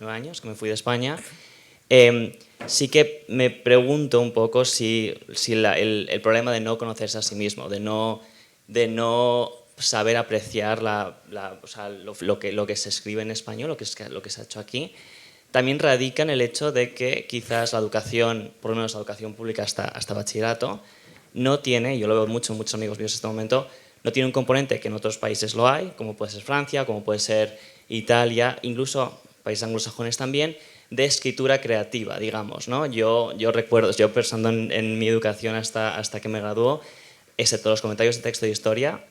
Speaker 7: años, que me fui de España, sí que me pregunto un poco si el problema de no conocerse a sí mismo, de no saber apreciar lo que se escribe en español, lo que se ha hecho aquí, también radica en el hecho de que quizás la educación, por lo menos la educación pública hasta bachillerato, no tiene, yo lo veo muchos amigos míos en este momento, no tiene un componente que en otros países lo hay, como puede ser Francia, como puede ser Italia, incluso países anglosajones también, de escritura creativa, digamos, ¿no? Yo recuerdo, yo pensando en mi educación hasta que me graduó, excepto los comentarios de texto de historia,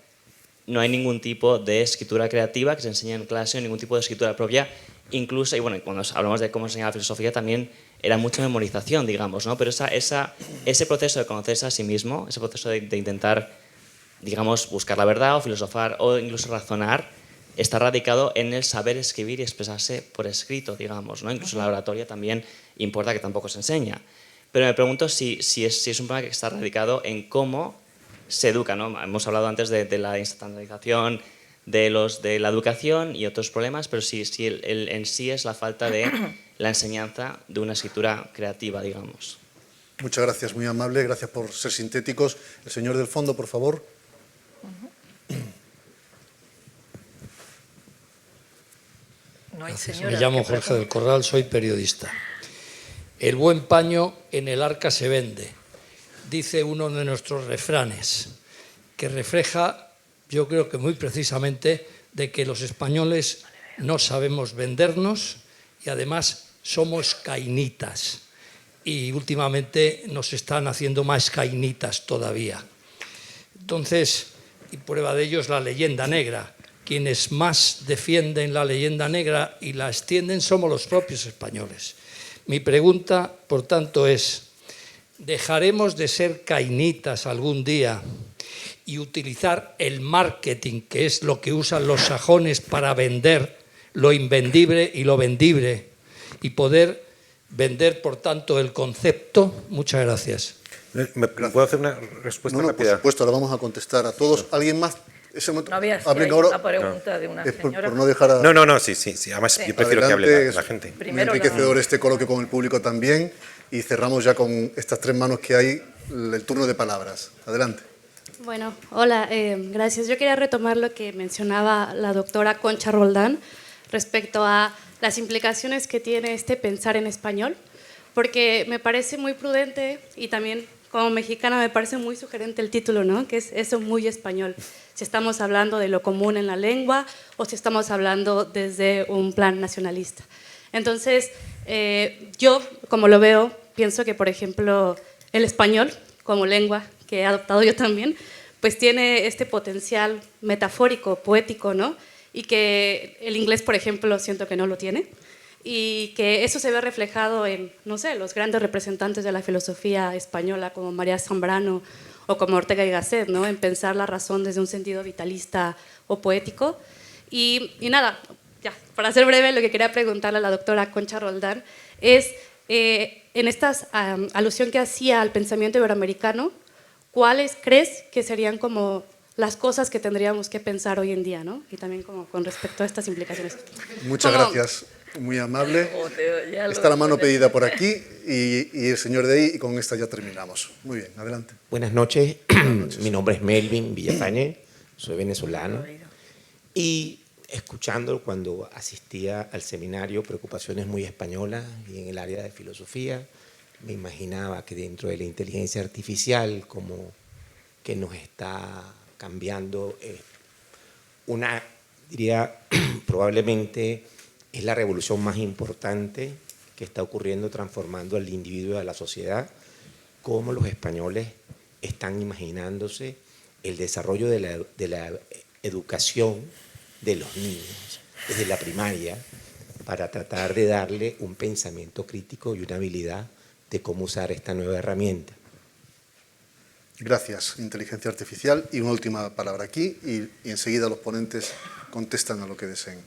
Speaker 7: no hay ningún tipo de escritura creativa que se enseñe en clase, ningún tipo de escritura propia, incluso, y bueno, cuando hablamos de cómo enseñar la filosofía también era mucha memorización, digamos, ¿no? Pero ese proceso de conocerse a sí mismo, ese proceso de intentar, digamos, buscar la verdad o filosofar o incluso razonar, está radicado en el saber escribir y expresarse por escrito, digamos, ¿no? Incluso en la oratoria también importa, que tampoco se enseña. Pero me pregunto si es un problema que está radicado en cómo se educa, ¿no? Hemos hablado antes de la estandarización de la educación y otros problemas, pero si en sí es la falta de la enseñanza de una escritura creativa, digamos.
Speaker 2: Muchas gracias, muy amable, gracias por ser sintéticos. El señor del fondo, por favor.
Speaker 3: No hay
Speaker 8: Gracias.
Speaker 3: señora
Speaker 8: Me llamo
Speaker 3: que
Speaker 8: Jorge del Corral, soy periodista. El buen paño en el arca se vende, dice uno de nuestros refranes, que refleja, yo creo que muy precisamente, de que los españoles no sabemos vendernos y además somos cainitas. Y últimamente nos están haciendo más cainitas todavía. Entonces, y prueba de ello es la leyenda negra. Quienes más defienden la leyenda negra y la extienden somos los propios españoles. Mi pregunta, por tanto, es, ¿dejaremos de ser cainitas algún día y utilizar el marketing, que es lo que usan los sajones para vender lo invendible y lo vendible, y poder vender, por tanto, el concepto? Muchas gracias.
Speaker 4: ¿Me puedo hacer una respuesta rápida?
Speaker 2: Por supuesto, ahora vamos a contestar a todos. ¿Alguien más?
Speaker 3: No había una pregunta de una señora.
Speaker 2: Por no dejar a...
Speaker 4: No, sí. Además, yo prefiero que hable la gente.
Speaker 2: Muy enriquecedor este coloquio con el público también. Y cerramos ya con estas tres manos que hay el turno de palabras. Adelante.
Speaker 9: Bueno, hola, gracias. Yo quería retomar lo que mencionaba la doctora Concha Roldán respecto a las implicaciones que tiene este pensar en español, porque me parece muy prudente y también como mexicana me parece muy sugerente el título, ¿no? Que es eso, muy español. Si estamos hablando de lo común en la lengua o si estamos hablando desde un plan nacionalista. Entonces, yo, como lo veo, pienso que, por ejemplo, el español como lengua, que he adoptado yo también, pues tiene este potencial metafórico, poético, ¿no? Y que el inglés, por ejemplo, siento que no lo tiene. Y que eso se ve reflejado en, no sé, los grandes representantes de la filosofía española, como María Zambrano o como Ortega y Gasset, ¿no? En pensar la razón desde un sentido vitalista o poético. Y nada, ya, para ser breve, lo que quería preguntarle a la doctora Concha Roldán es, en esta alusión que hacía al pensamiento iberoamericano, ¿cuáles crees que serían como las cosas que tendríamos que pensar hoy en día, ¿no? Y también como con respecto a estas implicaciones.
Speaker 2: Muchas gracias. Muy amable. Está la mano pedida por aquí y el señor de ahí, y con esta ya terminamos. Muy bien, adelante.
Speaker 10: Buenas noches. Mi nombre es Melvin Villafañe, soy venezolano. Y escuchando cuando asistía al seminario Preocupaciones muy españolas y en el área de filosofía, me imaginaba que dentro de la inteligencia artificial, como que nos está cambiando, diría, probablemente es la revolución más importante que está ocurriendo, transformando al individuo y a la sociedad, cómo los españoles están imaginándose el desarrollo de la educación de los niños desde la primaria para tratar de darle un pensamiento crítico y una habilidad de cómo usar esta nueva herramienta.
Speaker 2: Gracias, inteligencia artificial. Y una última palabra aquí y enseguida los ponentes contestan a lo que deseen.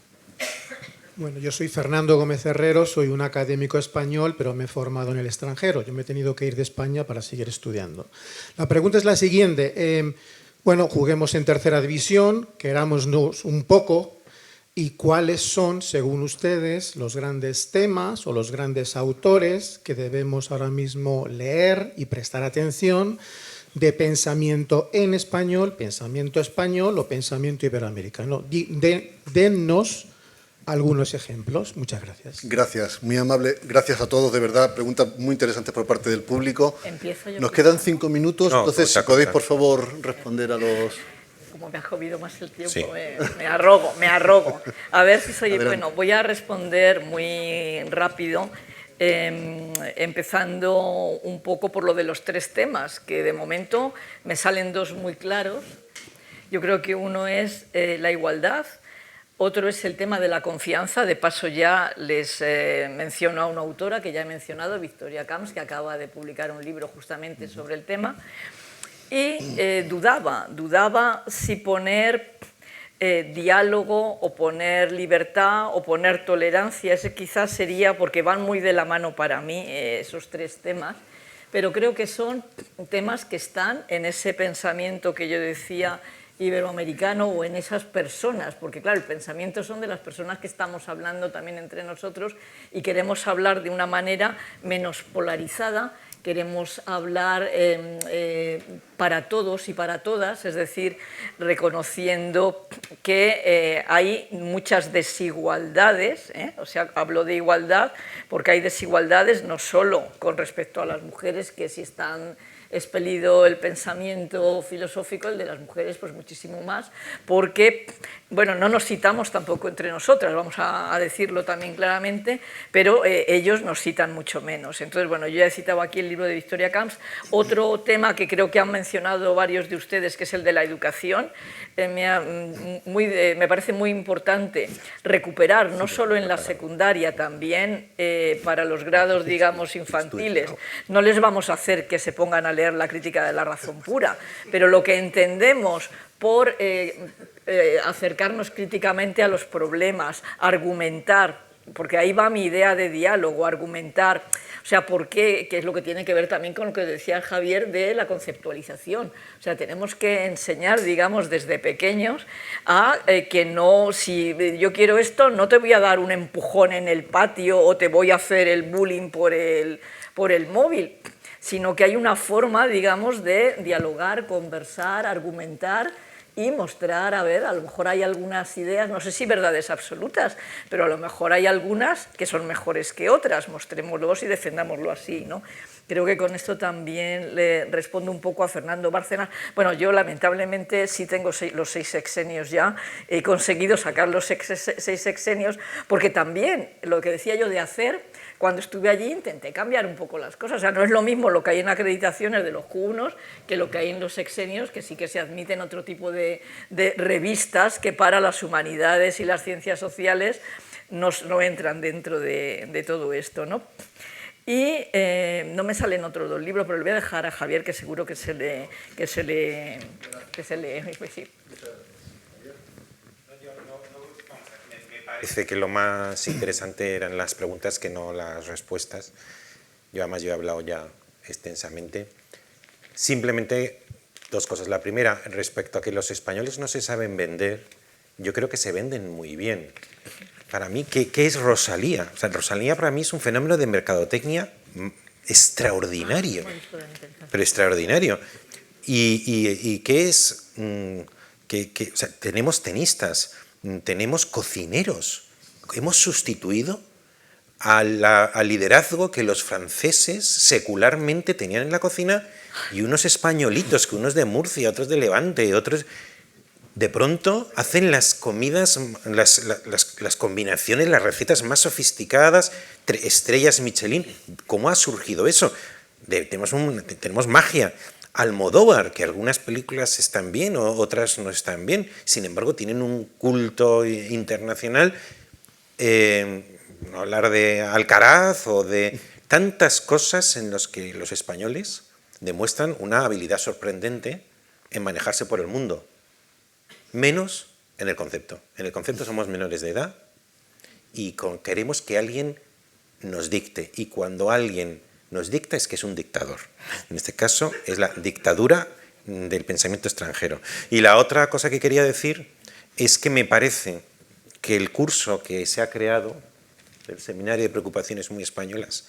Speaker 11: Bueno, yo soy Fernando Gómez Herrero, soy un académico español, pero me he formado en el extranjero. Yo me he tenido que ir de España para seguir estudiando. La pregunta es la siguiente. Bueno, juguemos en tercera división, querámonos un poco, y cuáles son, según ustedes, los grandes temas o los grandes autores que debemos ahora mismo leer y prestar atención de pensamiento en español, pensamiento español o pensamiento iberoamericano. Dennos algunos ejemplos. Muchas gracias.
Speaker 2: Gracias, muy amable. Gracias a todos, de verdad. Preguntas muy interesantes por parte del público.
Speaker 3: Empiezo yo.
Speaker 2: Nos quedan 5 minutos,
Speaker 4: No,
Speaker 2: entonces,
Speaker 4: cosa,
Speaker 2: si podéis,
Speaker 4: cosa.
Speaker 2: por favor, responder a los...
Speaker 3: Como me ha comido más el tiempo,
Speaker 4: Sí.
Speaker 3: me arrogo. A ver si soy...
Speaker 2: Adelante.
Speaker 3: Bueno, voy a responder muy rápido, empezando un poco por lo de los 3 temas, que de momento me salen 2 muy claros. Yo creo que uno es la igualdad, otro es el tema de la confianza. De paso ya les menciono a una autora que ya he mencionado, Victoria Camps, que acaba de publicar un libro justamente sobre el tema. Y dudaba si poner diálogo o poner libertad o poner tolerancia. Ese quizás sería, porque van muy de la mano para mí esos 3 temas, pero creo que son temas que están en ese pensamiento que yo decía iberoamericano o en esas personas, porque claro, el pensamiento son de las personas que estamos hablando también entre nosotros y queremos hablar de una manera menos polarizada. Queremos hablar para todos y para todas, es decir, reconociendo que hay muchas desigualdades, o sea, hablo de igualdad porque hay desigualdades no solo con respecto a las mujeres, que si están expelido el pensamiento filosófico, el de las mujeres pues muchísimo más, porque bueno, no nos citamos tampoco entre nosotras, vamos a decirlo también claramente, pero ellos nos citan mucho menos. Entonces, bueno, yo ya he citado aquí el libro de Victoria Camps. Otro tema que creo que han mencionado varios de ustedes, que es el de la educación, me parece muy importante recuperar, no solo en la secundaria, también para los grados, digamos, infantiles. No les vamos a hacer que se pongan a leer la Crítica de la razón pura, pero lo que entendemos por acercarnos críticamente a los problemas, argumentar, porque ahí va mi idea de diálogo, argumentar, o sea, ¿por qué? Que es lo que tiene que ver también con lo que decía Javier de la conceptualización. O sea, tenemos que enseñar, digamos, desde pequeños a que no, si yo quiero esto, no te voy a dar un empujón en el patio o te voy a hacer el bullying por el móvil, sino que hay una forma, digamos, de dialogar, conversar, argumentar y mostrar, a ver, a lo mejor hay algunas ideas, no sé si verdades absolutas, pero a lo mejor hay algunas que son mejores que otras, mostrémoslos y defendámoslo así, ¿no? Creo que con esto también le respondo un poco a Fernando Bárcenas. Bueno, yo lamentablemente sí tengo los 6 sexenios ya, he conseguido sacar los 6 sexenios, porque también lo que decía yo de hacer, cuando estuve allí intenté cambiar un poco las cosas, o sea, no es lo mismo lo que hay en acreditaciones de los Q1 que lo que hay en los sexenios, que sí que se admiten otro tipo de revistas que para las humanidades y las ciencias sociales no entran dentro de todo esto, ¿no? Y no me salen otros 2 libros, pero le voy a dejar a Javier, que seguro que se lee.
Speaker 4: Parece que lo más interesante eran las preguntas que no las respuestas. Yo además he hablado ya extensamente. Simplemente 2 cosas. La primera, respecto a que los españoles no se saben vender, yo creo que se venden muy bien. Para mí, ¿qué es Rosalía? O sea, Rosalía para mí es un fenómeno de mercadotecnia extraordinario, pero extraordinario. ¿Y qué es? O sea, tenemos tenistas, tenemos cocineros. Hemos sustituido al liderazgo que los franceses secularmente tenían en la cocina y unos españolitos, que unos de Murcia, otros de Levante, otros... De pronto hacen las comidas, las combinaciones, las recetas más sofisticadas, estrellas Michelin. ¿Cómo ha surgido eso? Tenemos magia. Almodóvar, que algunas películas están bien o otras no están bien, sin embargo tienen un culto internacional. No hablar de Alcaraz o de tantas cosas en las que los españoles demuestran una habilidad sorprendente en manejarse por el mundo. Menos en el concepto. En el concepto somos menores de edad y queremos que alguien nos dicte. Y cuando alguien nos dicta es que es un dictador. En este caso es la dictadura del pensamiento extranjero. Y la otra cosa que quería decir es que me parece que el curso que se ha creado, el Seminario de Preocupaciones Muy Españolas,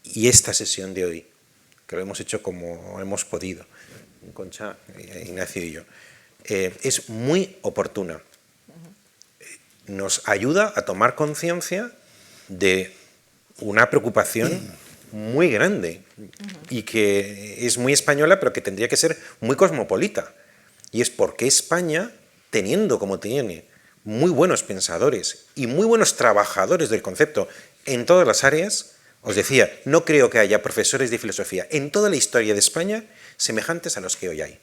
Speaker 4: y esta sesión de hoy, que lo hemos hecho como hemos podido, Concha, Ignacio y yo, es muy oportuna. Nos ayuda a tomar conciencia de una preocupación muy grande y que es muy española, pero que tendría que ser muy cosmopolita. Y es por qué España, teniendo como tiene muy buenos pensadores y muy buenos trabajadores del concepto en todas las áreas, os decía, no creo que haya profesores de filosofía en toda la historia de España semejantes a los que hoy hay.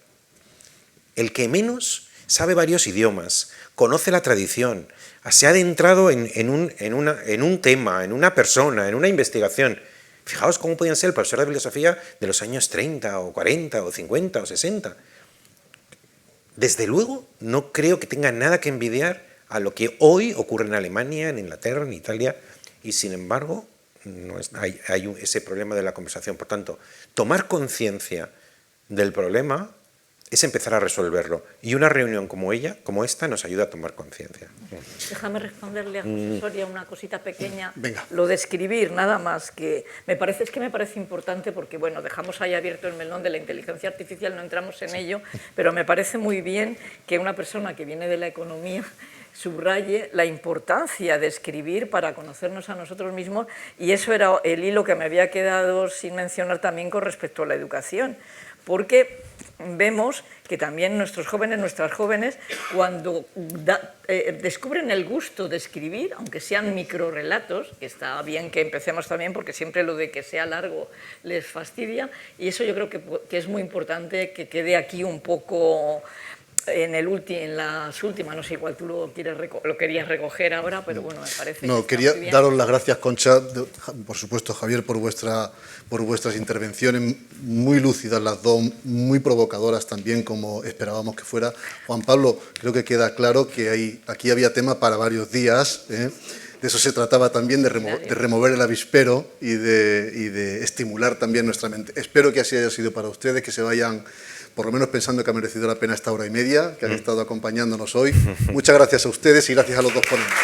Speaker 4: El que menos sabe varios idiomas, conoce la tradición, se ha adentrado en un tema, en una persona, en una investigación. Fijaos cómo podían ser el profesor de filosofía de los años 30 o 40 o 50 o 60. Desde luego, no creo que tenga nada que envidiar a lo que hoy ocurre en Alemania, en Inglaterra, en Italia, y sin embargo hay ese problema de la conversación. Por tanto, tomar conciencia del problema es empezar a resolverlo. Y una reunión como esta, nos ayuda a tomar conciencia.
Speaker 3: Déjame responderle a José Soria una cosita pequeña.
Speaker 2: Venga.
Speaker 3: Lo de escribir, nada más, que me parece importante porque, bueno, dejamos ahí abierto el melón de la inteligencia artificial, no entramos en ello, pero me parece muy bien que una persona que viene de la economía subraye la importancia de escribir para conocernos a nosotros mismos, y eso era el hilo que me había quedado sin mencionar también con respecto a la educación, porque vemos que también nuestros jóvenes, nuestras jóvenes, cuando descubren el gusto de escribir, aunque sean microrelatos, que está bien que empecemos también porque siempre lo de que sea largo les fastidia, y eso yo creo que es muy importante que quede aquí un poco en las últimas, no sé, igual tú lo querías recoger ahora, pero bueno, me parece
Speaker 2: No,
Speaker 3: que
Speaker 2: quería
Speaker 3: está muy bien.
Speaker 2: daros las gracias, Concha, por supuesto, Javier, por vuestras intervenciones muy lúcidas las dos, muy provocadoras también, como esperábamos que fuera. Juan Pablo, creo que queda claro que aquí había tema para varios días, ¿eh? De eso se trataba también, de remover el avispero y de estimular también nuestra mente. Espero que así haya sido para ustedes, que se vayan por lo menos pensando que ha merecido la pena esta hora y media que han estado acompañándonos hoy. Muchas gracias a ustedes y gracias a los dos ponentes.